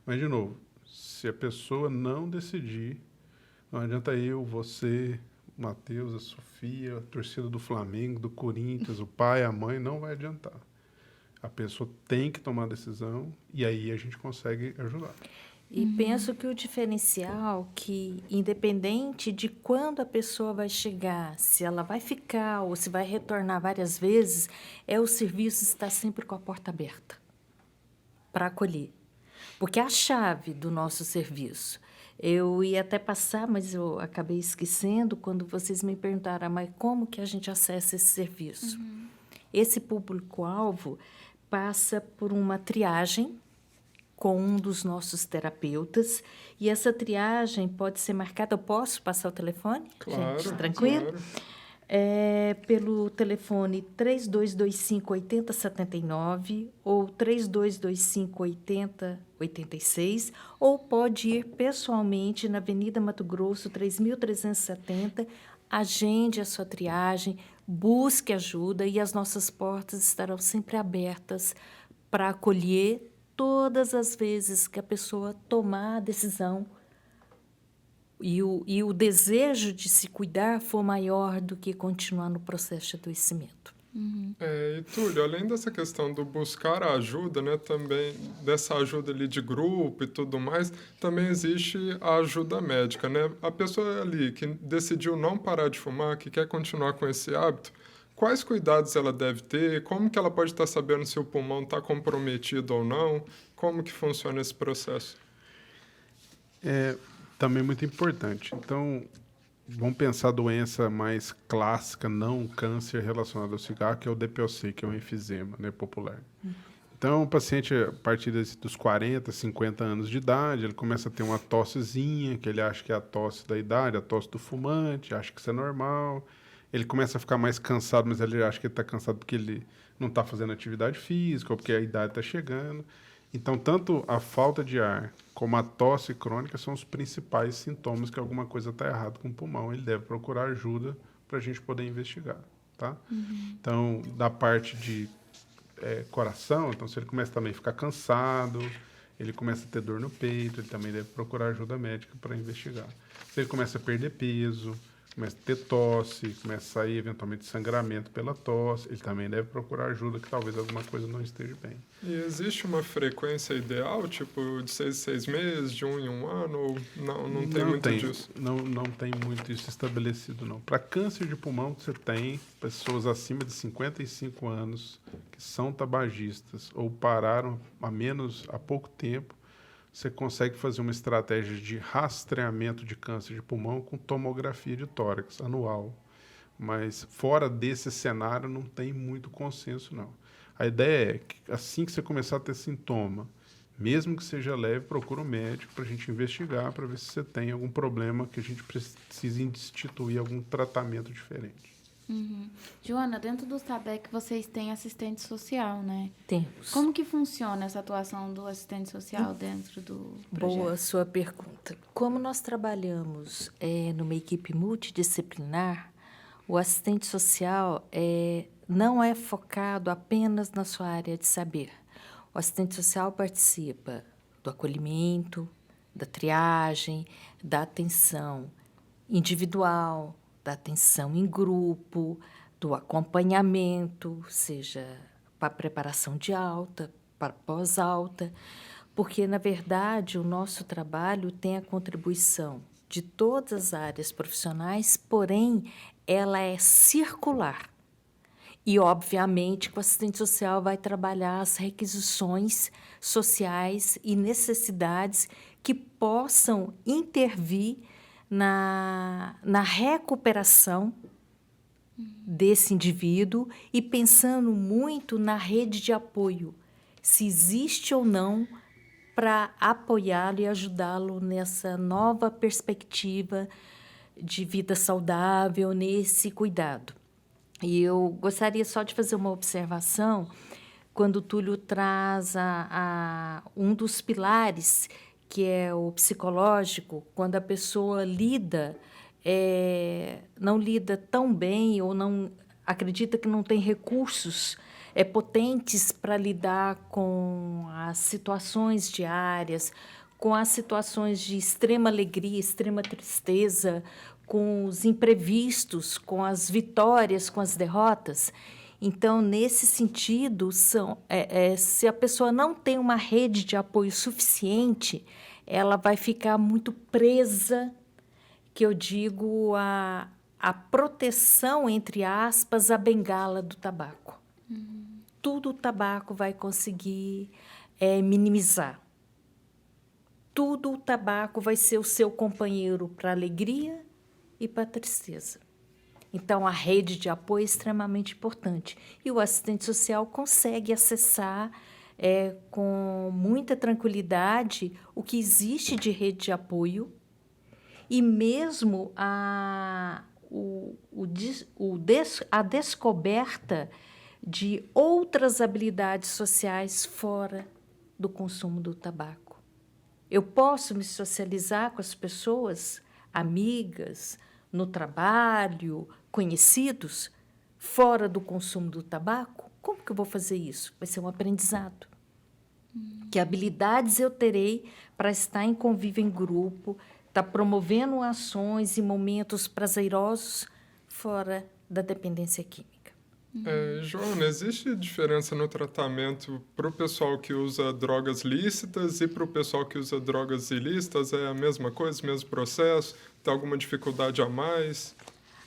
Mas, de novo, se a pessoa não decidir, não adianta eu, você, o Matheus, a Sofia, a torcida do Flamengo, do Corinthians, o pai, a mãe, não vai adiantar. A pessoa tem que tomar a decisão e aí a gente consegue ajudar. E penso que o diferencial que, independente de quando a pessoa vai chegar, se ela vai ficar ou se vai retornar várias vezes, é o serviço estar sempre com a porta aberta para acolher. Porque é a chave do nosso serviço. Eu ia até passar, mas eu acabei esquecendo quando vocês me perguntaram, mas como que a gente acessa esse serviço? Esse público-alvo passa por uma triagem com um dos nossos terapeutas, e essa triagem pode ser marcada... Eu posso passar o telefone? Claro, gente, tranquilo? claro. Pelo telefone 3225-8079 ou 3225-8086, ou pode ir pessoalmente na Avenida Mato Grosso, 3370, agende a sua triagem, busque ajuda e as nossas portas estarão sempre abertas para acolher todas as vezes que a pessoa tomar a decisão e o desejo de se cuidar for maior do que continuar no processo de adoecimento. E Túlio, além dessa questão do buscar a ajuda, né, também dessa ajuda ali de grupo e tudo mais, também existe a ajuda médica, né? A pessoa ali que decidiu não parar de fumar, que quer continuar com esse hábito, quais cuidados ela deve ter? Como que ela pode estar sabendo se o pulmão está comprometido ou não? Como que funciona esse processo? Também muito importante. Então, vamos pensar a doença mais clássica, não câncer relacionado ao cigarro, que é o DPOC, que é o enfisema, né, popular. Então, o paciente, a partir dos 40, 50 anos de idade, ele começa a ter uma tossezinha, que ele acha que é a tosse da idade, a tosse do fumante, acha que isso é normal. Ele começa a ficar mais cansado, mas ele acha que ele está cansado porque ele não está fazendo atividade física ou porque a idade está chegando. Então, tanto a falta de ar como a tosse crônica são os principais sintomas que alguma coisa está errada com o pulmão. Ele deve procurar ajuda para a gente poder investigar, tá? Então, da parte de coração, então se ele começa também a ficar cansado, ele começa a ter dor no peito, ele também deve procurar ajuda médica para investigar. Se ele começa a perder peso, começa a ter tosse, começa a sair eventualmente sangramento pela tosse, ele também deve procurar ajuda, que talvez alguma coisa não esteja bem. E existe uma frequência ideal, tipo de 6 em 6 meses, de 1 em 1 ano, ou não tem muito disso? Não tem muito isso estabelecido, não. Para câncer de pulmão, você tem pessoas acima de 55 anos que são tabagistas ou pararam há pouco tempo. Você consegue fazer uma estratégia de rastreamento de câncer de pulmão com tomografia de tórax anual. Mas fora desse cenário não tem muito consenso, não. A ideia é que assim que você começar a ter sintoma, mesmo que seja leve, procura um médico para a gente investigar, para ver se você tem algum problema que a gente precisa instituir algum tratamento diferente. Joana, dentro do SABEC vocês têm assistente social, né? Temos. Como que funciona essa atuação do assistente social dentro do projeto? Boa sua pergunta. Como nós trabalhamos numa equipe multidisciplinar, o assistente social não é focado apenas na sua área de saber. O assistente social participa do acolhimento, da triagem, da atenção individual, da atenção em grupo, do acompanhamento, seja para preparação de alta, para pós-alta, porque, na verdade, o nosso trabalho tem a contribuição de todas as áreas profissionais, porém, ela é circular. E, obviamente, que o assistente social vai trabalhar as requisições sociais e necessidades que possam intervir na recuperação desse indivíduo e pensando muito na rede de apoio, se existe ou não para apoiá-lo e ajudá-lo nessa nova perspectiva de vida saudável, nesse cuidado. E eu gostaria só de fazer uma observação quando o Túlio traz um dos pilares, que é o psicológico, quando a pessoa não lida tão bem ou não acredita que não tem recursos potentes para lidar com as situações diárias, com as situações de extrema alegria, extrema tristeza, com os imprevistos, com as vitórias, com as derrotas. Então, nesse sentido, se a pessoa não tem uma rede de apoio suficiente, ela vai ficar muito presa, que eu digo, a proteção, entre aspas, a bengala do tabaco. Tudo o tabaco vai conseguir minimizar. Tudo o tabaco vai ser o seu companheiro para a alegria e para a tristeza. Então, a rede de apoio é extremamente importante. E o assistente social consegue acessar com muita tranquilidade o que existe de rede de apoio e mesmo a descoberta de outras habilidades sociais fora do consumo do tabaco. Eu posso me socializar com as pessoas, amigas, no trabalho, conhecidos, fora do consumo do tabaco? Como que eu vou fazer isso? Vai ser um aprendizado. Que habilidades eu terei para estar em convívio em grupo, estar promovendo ações e momentos prazerosos fora da dependência química. Joana, existe diferença no tratamento para o pessoal que usa drogas lícitas e para o pessoal que usa drogas ilícitas? É a mesma coisa, mesmo processo? Tem alguma dificuldade a mais?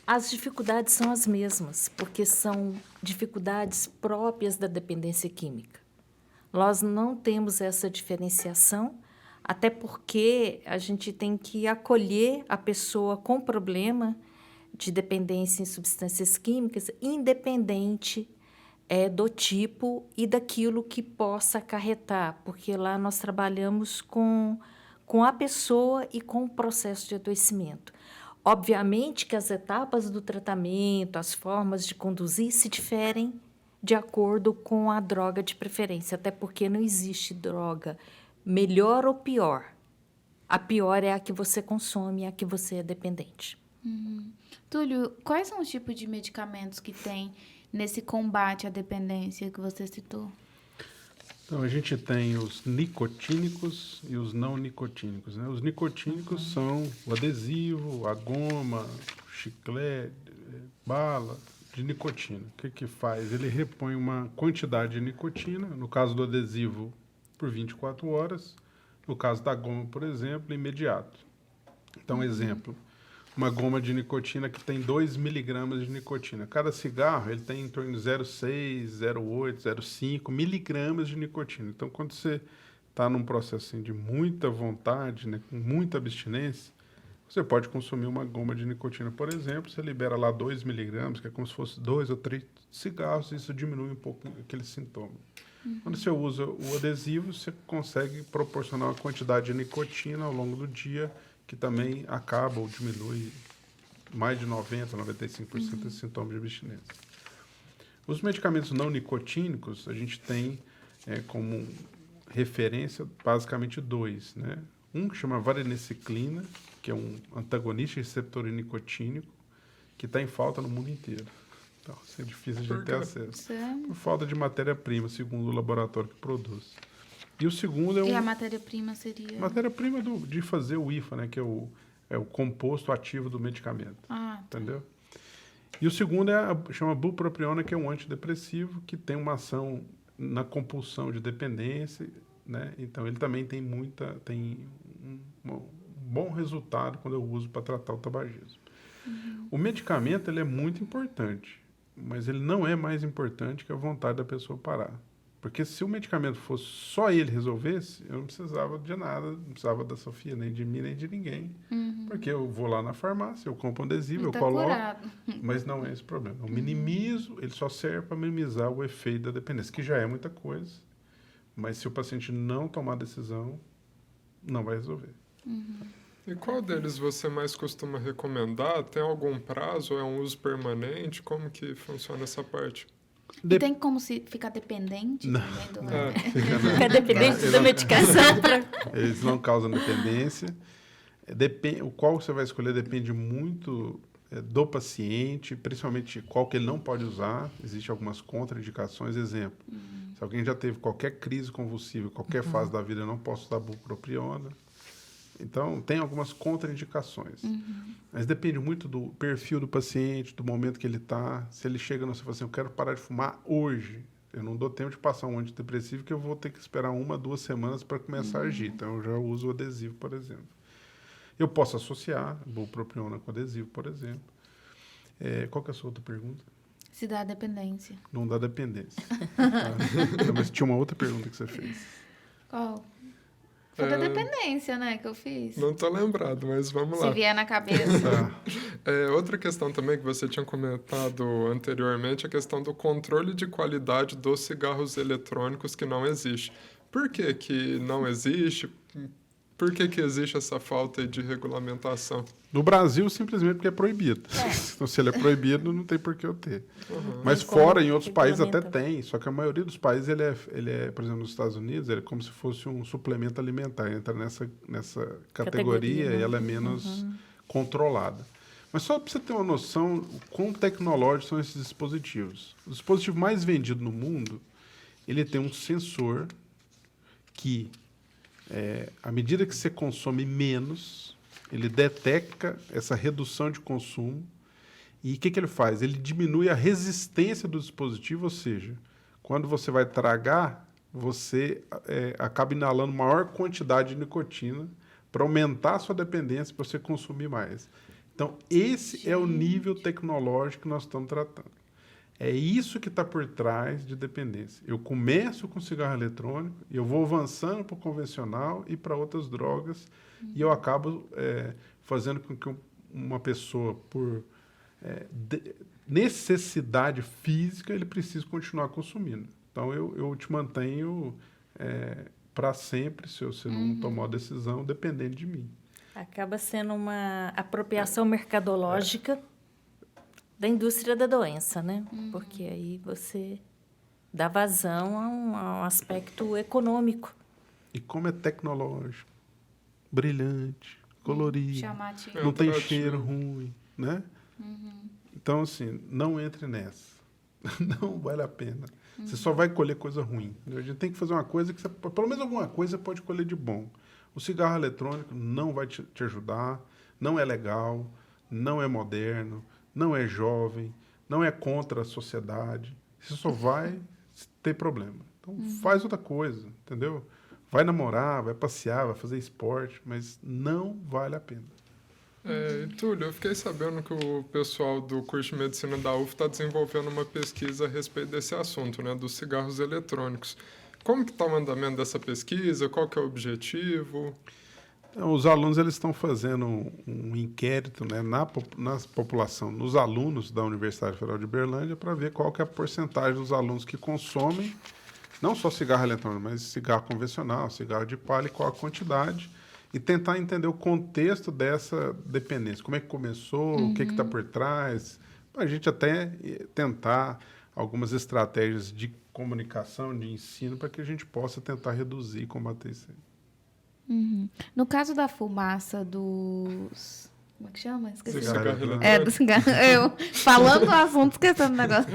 As dificuldades são as mesmas, porque são dificuldades próprias da dependência química. Nós não temos essa diferenciação, até porque a gente tem que acolher a pessoa com problema de dependência em substâncias químicas, independente do tipo e daquilo que possa acarretar, porque lá nós trabalhamos com a pessoa e com o processo de adoecimento. Obviamente que as etapas do tratamento, as formas de conduzir se diferem de acordo com a droga de preferência, até porque não existe droga melhor ou pior. A pior é a que você consome, a que você é dependente. Túlio, quais são os tipos de medicamentos que tem nesse combate à dependência que você citou? Então, a gente tem os nicotínicos e os não nicotínicos, né? Os nicotínicos são o adesivo, a goma, o chiclete, bala de nicotina. O que faz? Ele repõe uma quantidade de nicotina, no caso do adesivo, por 24 horas. No caso da goma, por exemplo, imediato. Então, exemplo, uma goma de nicotina que tem 2 miligramas de nicotina. Cada cigarro ele tem em torno de 0,6, 0,8, 0,5 miligramas de nicotina. Então, quando você está num processo assim, de muita vontade, né, com muita abstinência, você pode consumir uma goma de nicotina, por exemplo, você libera lá 2 miligramas, que é como se fosse 2 ou 3 cigarros, isso diminui um pouco aquele sintoma. Quando você usa o adesivo, você consegue proporcionar uma quantidade de nicotina ao longo do dia, que também acaba ou diminui mais de 90%, 95% desse sintoma de abstinência. Os medicamentos não nicotínicos, a gente tem como referência basicamente 2, né? Um que chama vareniciclina, que é um antagonista receptor nicotínico, que está em falta no mundo inteiro. Então, isso é difícil de ter acesso. Por falta de matéria-prima, segundo o laboratório que produz. E o segundo E a matéria-prima seria? Matéria-prima de fazer o IFA, né? Que é o composto ativo do medicamento. Entendeu? E o segundo chama bupropiona, que é um antidepressivo, que tem uma ação na compulsão de dependência, né? Então, ele também tem um bom resultado quando eu uso para tratar o tabagismo. O medicamento, ele é muito importante, mas ele não é mais importante que a vontade da pessoa parar. Porque se o medicamento fosse só ele resolvesse, eu não precisava de nada, não precisava da Sofia, nem de mim, nem de ninguém. Porque eu vou lá na farmácia, eu compro um adesivo, eu coloco, curado. mas não é esse o problema. Eu minimizo, ele só serve para minimizar o efeito da dependência, que já é muita coisa, mas se o paciente não tomar decisão, não vai resolver. E qual deles você mais costuma recomendar? Tem algum prazo? É um uso permanente? Como que funciona essa parte? E tem como se ficar dependente? Não. Também Fica dependente da medicação. Eles não causam dependência. O qual você vai escolher depende muito do paciente, principalmente qual que ele não pode usar. Existem algumas contraindicações. Exemplo, se alguém já teve qualquer crise convulsiva, qualquer fase da vida, eu não posso usar bupropiona. Então, tem algumas contraindicações. Mas depende muito do perfil do paciente, do momento que ele está. Se ele chega e fala assim, eu quero parar de fumar hoje. Eu não dou tempo de passar um antidepressivo, que eu vou ter que esperar 1 a 2 semanas para começar a agir. Então, eu já uso o adesivo, por exemplo. Eu posso associar bupropiona com adesivo, por exemplo. Qual que é a sua outra pergunta? Se dá dependência. Não dá dependência. Mas tinha uma outra pergunta que você fez. Qual? Foi da dependência, né, que eu fiz. Não tô lembrado, mas vamos lá. Se vier na cabeça. Outra questão também que você tinha comentado anteriormente, a questão do controle de qualidade dos cigarros eletrônicos que não existe. Por que que não existe? Por que que existe essa falta de regulamentação? No Brasil, simplesmente porque é proibido. Então, se ele é proibido, não tem por que eu ter. Mas fora, em outros países até tem. Só que a maioria dos países, ele é, por exemplo, nos Estados Unidos, ele é como se fosse um suplemento alimentar. Entra nessa categoria e ela é menos controlada. Mas só para você ter uma noção, o quão tecnológicos são esses dispositivos. O dispositivo mais vendido no mundo, ele tem um sensor que, à medida que você consome menos, ele detecta essa redução de consumo. E o que ele faz? Ele diminui a resistência do dispositivo, ou seja, quando você vai tragar, você acaba inalando maior quantidade de nicotina para aumentar a sua dependência, para você consumir mais. Então, esse é o nível tecnológico que nós estamos tratando. É isso que está por trás de dependência. Eu começo com cigarro eletrônico e eu vou avançando para o convencional e para outras drogas e eu acabo fazendo com que uma pessoa, por necessidade física, ele precise continuar consumindo. Então, eu te mantenho para sempre, se você não tomar a decisão, dependendo de mim. Acaba sendo uma apropriação mercadológica da indústria da doença, né? Porque aí você dá vazão a um aspecto econômico. E como é tecnológico, brilhante, colorido, Chamativo. não tem cheiro ruim, né? Então, assim, não entre nessa. Não vale a pena. Você só vai colher coisa ruim. A gente tem que fazer uma coisa que você, pelo menos alguma coisa, você pode colher de bom. O cigarro eletrônico não vai te ajudar, não é legal, não é moderno, não é jovem, não é contra a sociedade. Você só vai ter problema. Então, faz outra coisa, entendeu? Vai namorar, vai passear, vai fazer esporte, mas não vale a pena. Túlio, eu fiquei sabendo que o pessoal do curso de medicina da UF está desenvolvendo uma pesquisa a respeito desse assunto, né, dos cigarros eletrônicos. Como que está o andamento dessa pesquisa? Qual que é o objetivo? Os alunos eles estão fazendo um inquérito, né, na população, nos alunos da Universidade Federal de Uberlândia, para ver qual que é a porcentagem dos alunos que consomem, não só cigarro eletrônico, mas cigarro convencional, cigarro de palha, e qual a quantidade, e tentar entender o contexto dessa dependência. Como é que começou, o que está por trás, para a gente até tentar algumas estratégias de comunicação, de ensino, para que a gente possa tentar reduzir e combater isso aí. No caso da fumaça dos... Como é que chama? Esqueci. Cigarro eletrônico. Do cigarro. Eu, falando do assunto, esquecendo o negócio.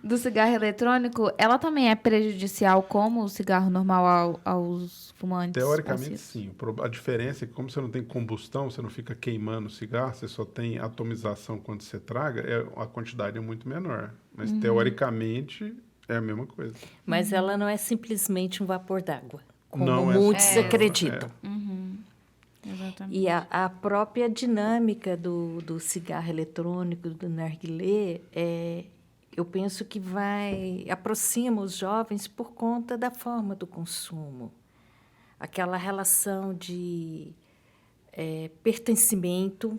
Do cigarro eletrônico, ela também é prejudicial como o cigarro normal aos fumantes? Teoricamente, passivos? sim. A diferença é que, como você não tem combustão, você não fica queimando o cigarro, você só tem atomização quando você traga, a quantidade é muito menor. Mas, teoricamente, É a mesma coisa. Mas ela não é simplesmente um vapor d'água, como Não muitos acreditam. Exatamente. E a própria dinâmica do cigarro eletrônico, do narguilé, eu penso que aproxima os jovens por conta da forma do consumo. Aquela relação de pertencimento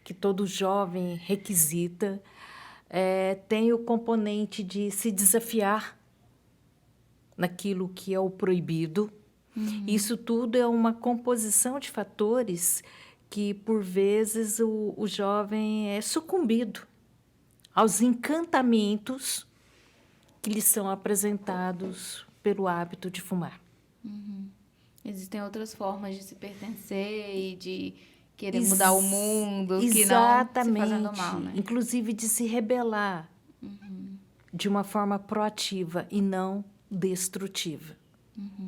que todo jovem requisita, tem o componente de se desafiar naquilo que é o proibido. Isso tudo é uma composição de fatores que, por vezes, o jovem é sucumbido aos encantamentos que lhe são apresentados pelo hábito de fumar. Existem outras formas de se pertencer e de querer mudar o mundo, que não se fazendo mal, né? Inclusive de se rebelar de uma forma proativa e não destrutiva.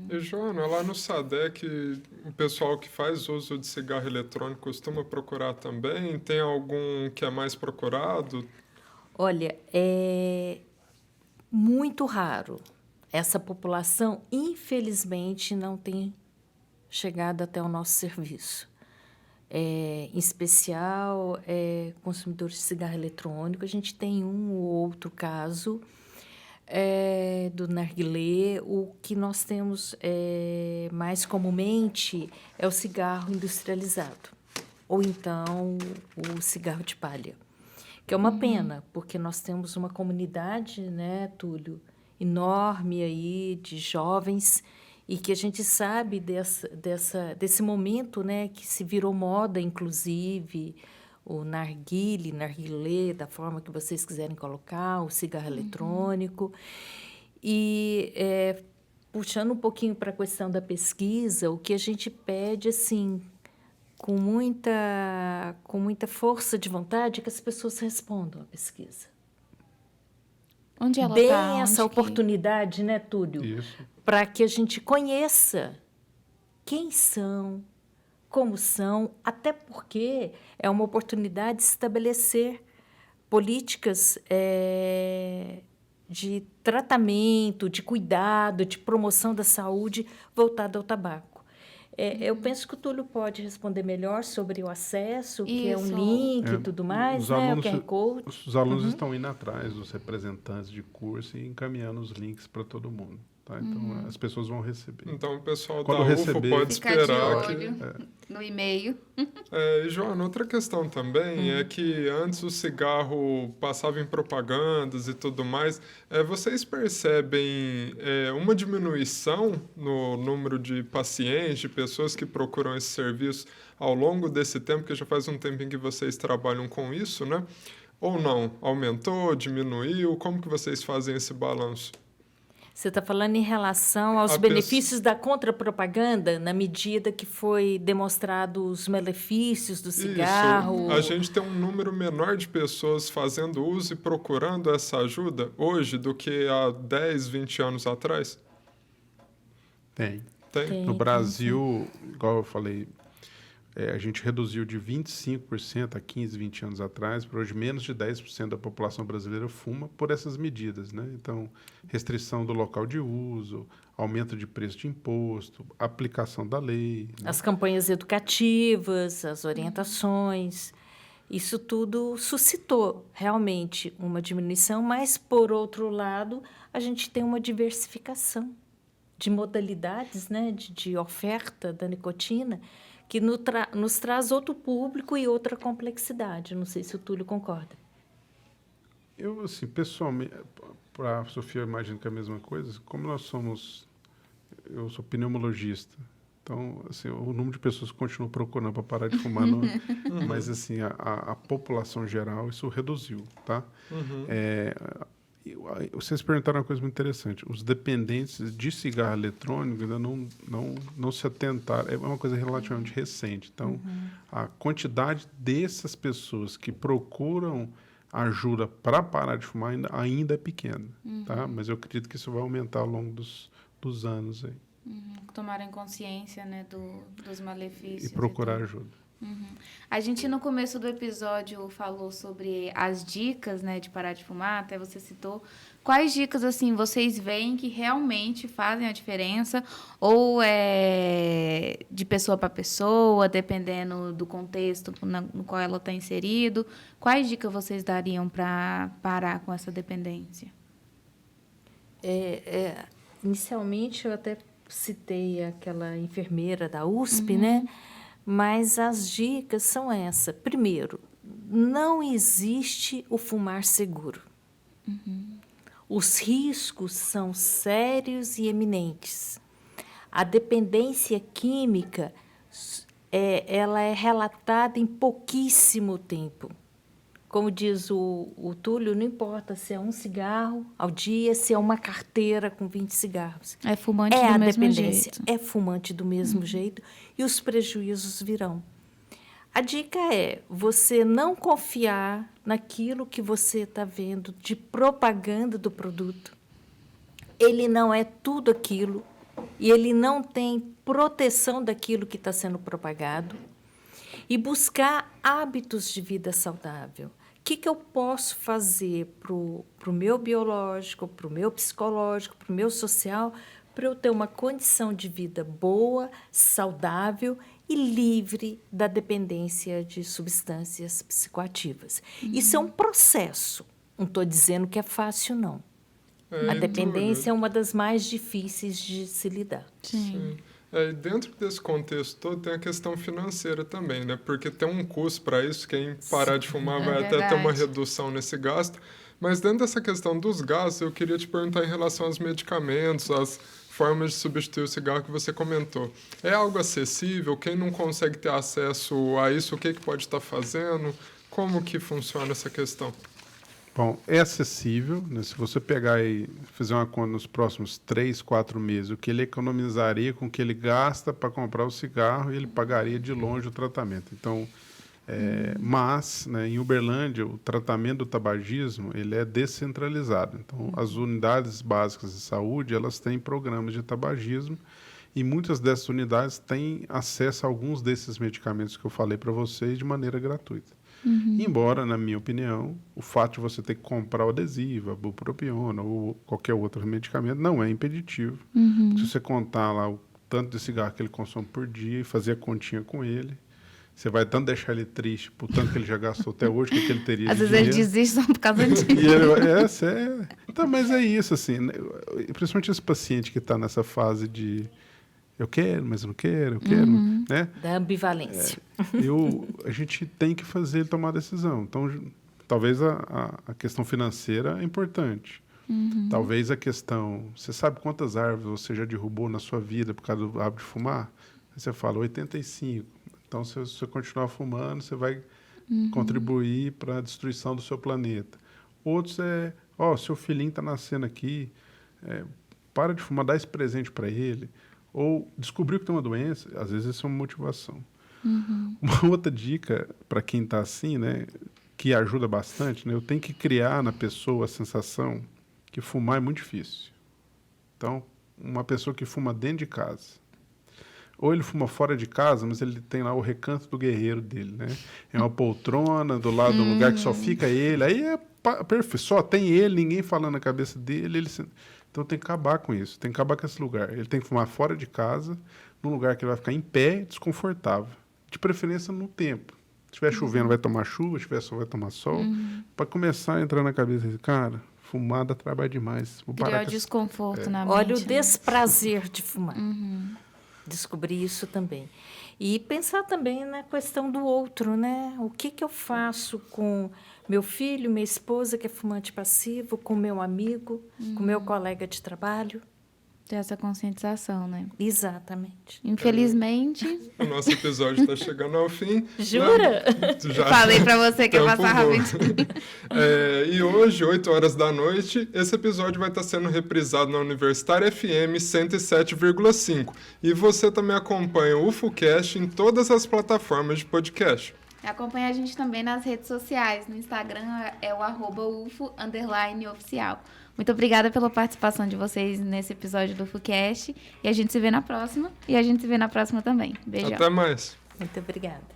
E, Joana, lá no SADEC, o pessoal que faz uso de cigarro eletrônico costuma procurar também? Tem algum que é mais procurado? Olha, é muito raro. Essa população, infelizmente, não tem chegado até o nosso serviço. Em especial, consumidores de cigarro eletrônico. A gente tem um ou outro caso do narguilé. O que nós temos mais comumente é o cigarro industrializado, ou então o cigarro de palha, que é uma pena, porque nós temos uma comunidade, né, Túlio, enorme aí de jovens, e que a gente sabe desse momento, né, que se virou moda, inclusive, o narguilé, da forma que vocês quiserem colocar, o cigarro eletrônico. E, puxando um pouquinho para a questão da pesquisa, o que a gente pede, assim, com muita força de vontade, é que as pessoas respondam à pesquisa. Onde ela Deem tá? essa oportunidade, né, Túlio? Isso. Para que a gente conheça quem são, como são, até porque é uma oportunidade de estabelecer políticas de tratamento, de cuidado, de promoção da saúde voltada ao tabaco. Eu penso que o Túlio pode responder melhor sobre o acesso, que é um link e tudo mais, né? O QR Code. Os alunos estão indo atrás dos representantes de curso e encaminhando os links para todo mundo. Tá? Então, as pessoas vão receber. Então, o pessoal Quando da UFO receber, pode Ficar esperar de olho no e-mail. E, Joana, outra questão também é que antes o cigarro passava em propagandas e tudo mais. Vocês percebem uma diminuição no número de pacientes, de pessoas que procuram esse serviço ao longo desse tempo, que já faz um tempinho que vocês trabalham com isso, né? Ou não? Aumentou, diminuiu? Como que vocês fazem esse balanço? Você está falando em relação aos benefícios da contrapropaganda, na medida que foi demonstrado os malefícios do cigarro? Isso. A gente tem um número menor de pessoas fazendo uso e procurando essa ajuda hoje do que há 10, 20 anos atrás? Tem. Tem? No Brasil, igual eu falei, a gente reduziu de 25% há 15, 20 anos atrás, para hoje menos de 10% da população brasileira fuma por essas medidas, né? Então, restrição do local de uso, aumento de preço de imposto, aplicação da lei. Né? As campanhas educativas, as orientações, isso tudo suscitou realmente uma diminuição, mas, por outro lado, a gente tem uma diversificação de modalidades, né, de oferta da nicotina, que nos traz outro público e outra complexidade. Não sei se o Túlio concorda. Eu, assim, pessoalmente, para a Sofia, eu imagino que é a mesma coisa. Como eu sou pneumologista, então, assim, o número de pessoas que continuam procurando para parar de fumar, não, mas, assim, a população geral, isso reduziu, tá? Vocês perguntaram uma coisa muito interessante. Os dependentes de cigarro eletrônico ainda não se atentaram. É uma coisa relativamente recente. Então, a quantidade dessas pessoas que procuram ajuda para parar de fumar ainda é pequena. Tá? Mas eu acredito que isso vai aumentar ao longo dos anos. Aí. Tomarem consciência, né, dos malefícios. E procurar ajuda. A gente, no começo do episódio, falou sobre as dicas, né, de parar de fumar, até você citou. Quais dicas, assim, vocês veem que realmente fazem a diferença? Ou é de pessoa para pessoa, dependendo do contexto no qual ela está inserido? Quais dicas vocês dariam para parar com essa dependência? Inicialmente, eu até citei aquela enfermeira da USP, né? Mas as dicas são essas. Primeiro, não existe o fumar seguro. Os riscos são sérios e eminentes. A dependência química, ela é relatada em pouquíssimo tempo. Como diz o Túlio, não importa se é um cigarro ao dia, se é uma carteira com 20 cigarros. É fumante do mesmo dependência, jeito. é fumante do mesmo jeito e os prejuízos virão. A dica é você não confiar naquilo que você está vendo de propaganda do produto. Ele não é tudo aquilo e ele não tem proteção daquilo que está sendo propagado. E buscar hábitos de vida saudável. O que eu posso fazer para o meu biológico, para o meu psicológico, para o meu social, para eu ter uma condição de vida boa, saudável e livre da dependência de substâncias psicoativas. Isso é um processo. Não estou dizendo que é fácil, não. A dependência é uma das mais difíceis de se lidar. Sim. E dentro desse contexto todo tem a questão financeira também, né? Porque tem um custo para isso, quem parar de fumar vai até ter uma redução nesse gasto. Mas dentro dessa questão dos gastos, eu queria te perguntar em relação aos medicamentos, às formas de substituir o cigarro que você comentou. É algo acessível? Quem não consegue ter acesso a isso, o que pode estar fazendo? Como que funciona essa questão? Bom, é acessível, né? Se você pegar e fazer uma conta nos próximos 3, 4 meses, o que ele economizaria com o que ele gasta para comprar o cigarro, ele pagaria de longe o tratamento. Então, mas, né, em Uberlândia, o tratamento do tabagismo ele é descentralizado. Então, as unidades básicas de saúde, elas têm programas de tabagismo e muitas dessas unidades têm acesso a alguns desses medicamentos que eu falei para vocês de maneira gratuita. Embora, na minha opinião, o fato de você ter que comprar o adesivo, a bupropiona ou qualquer outro medicamento não é impeditivo. Se você contar lá o tanto de cigarro que ele consome por dia e fazer a continha com ele, você vai tanto deixar ele triste por tanto que ele já gastou até hoje, que ele teria Às de vezes dinheiro. ele desiste só por causa disso. E ele, então, mas é isso, assim, né? Principalmente esse paciente que está nessa fase de eu quero, mas eu não quero, eu quero, né? Da ambivalência. A gente tem que fazer ele tomar a decisão. Então, talvez a questão financeira é importante. Talvez a questão... Você sabe quantas árvores você já derrubou na sua vida por causa do hábito de fumar? Aí você fala 85. Então, se você continuar fumando, você vai contribuir para a destruição do seu planeta. Outros seu filhinho está nascendo aqui, para de fumar, dá esse presente para ele. Ou descobriu que tem uma doença, às vezes isso é uma motivação. Uma outra dica para quem está assim, né, que ajuda bastante, né, eu tenho que criar na pessoa a sensação que fumar é muito difícil. Então, uma pessoa que fuma dentro de casa, ou ele fuma fora de casa, mas ele tem lá o recanto do guerreiro dele, né? É uma poltrona do lado do lugar que só fica ele, aí é perfeito, só tem ele, ninguém falando na cabeça dele, então tem que acabar com isso, tem que acabar com esse lugar. Ele tem que fumar fora de casa, num lugar que ele vai ficar em pé, desconfortável. De preferência no tempo. Se estiver chovendo, vai tomar chuva, se estiver sol, vai tomar sol. Para começar a entrar na cabeça, cara, fumar dá trabalho demais. Vou parar Criar desconforto na mente. Olha o desprazer de fumar. Descobri isso também. E pensar também na questão do outro, né? O que eu faço com meu filho, minha esposa, que é fumante passivo, com meu amigo, com meu colega de trabalho. Ter essa conscientização, né? Exatamente. Infelizmente... O nosso episódio está chegando ao fim. Jura? Já Falei para você que ia tempo passar voa. rapidinho. E hoje, 8 horas da noite, esse episódio vai estar sendo reprisado na Universitária FM 107,5. E você também acompanha o UFOcast em todas as plataformas de podcast. Acompanhe a gente também nas redes sociais. No Instagram é o @ufo_oficial. Muito obrigada pela participação de vocês nesse episódio do UFOcast. E a gente se vê na próxima. E a gente se vê na próxima também. Beijão. Até mais. Muito obrigada.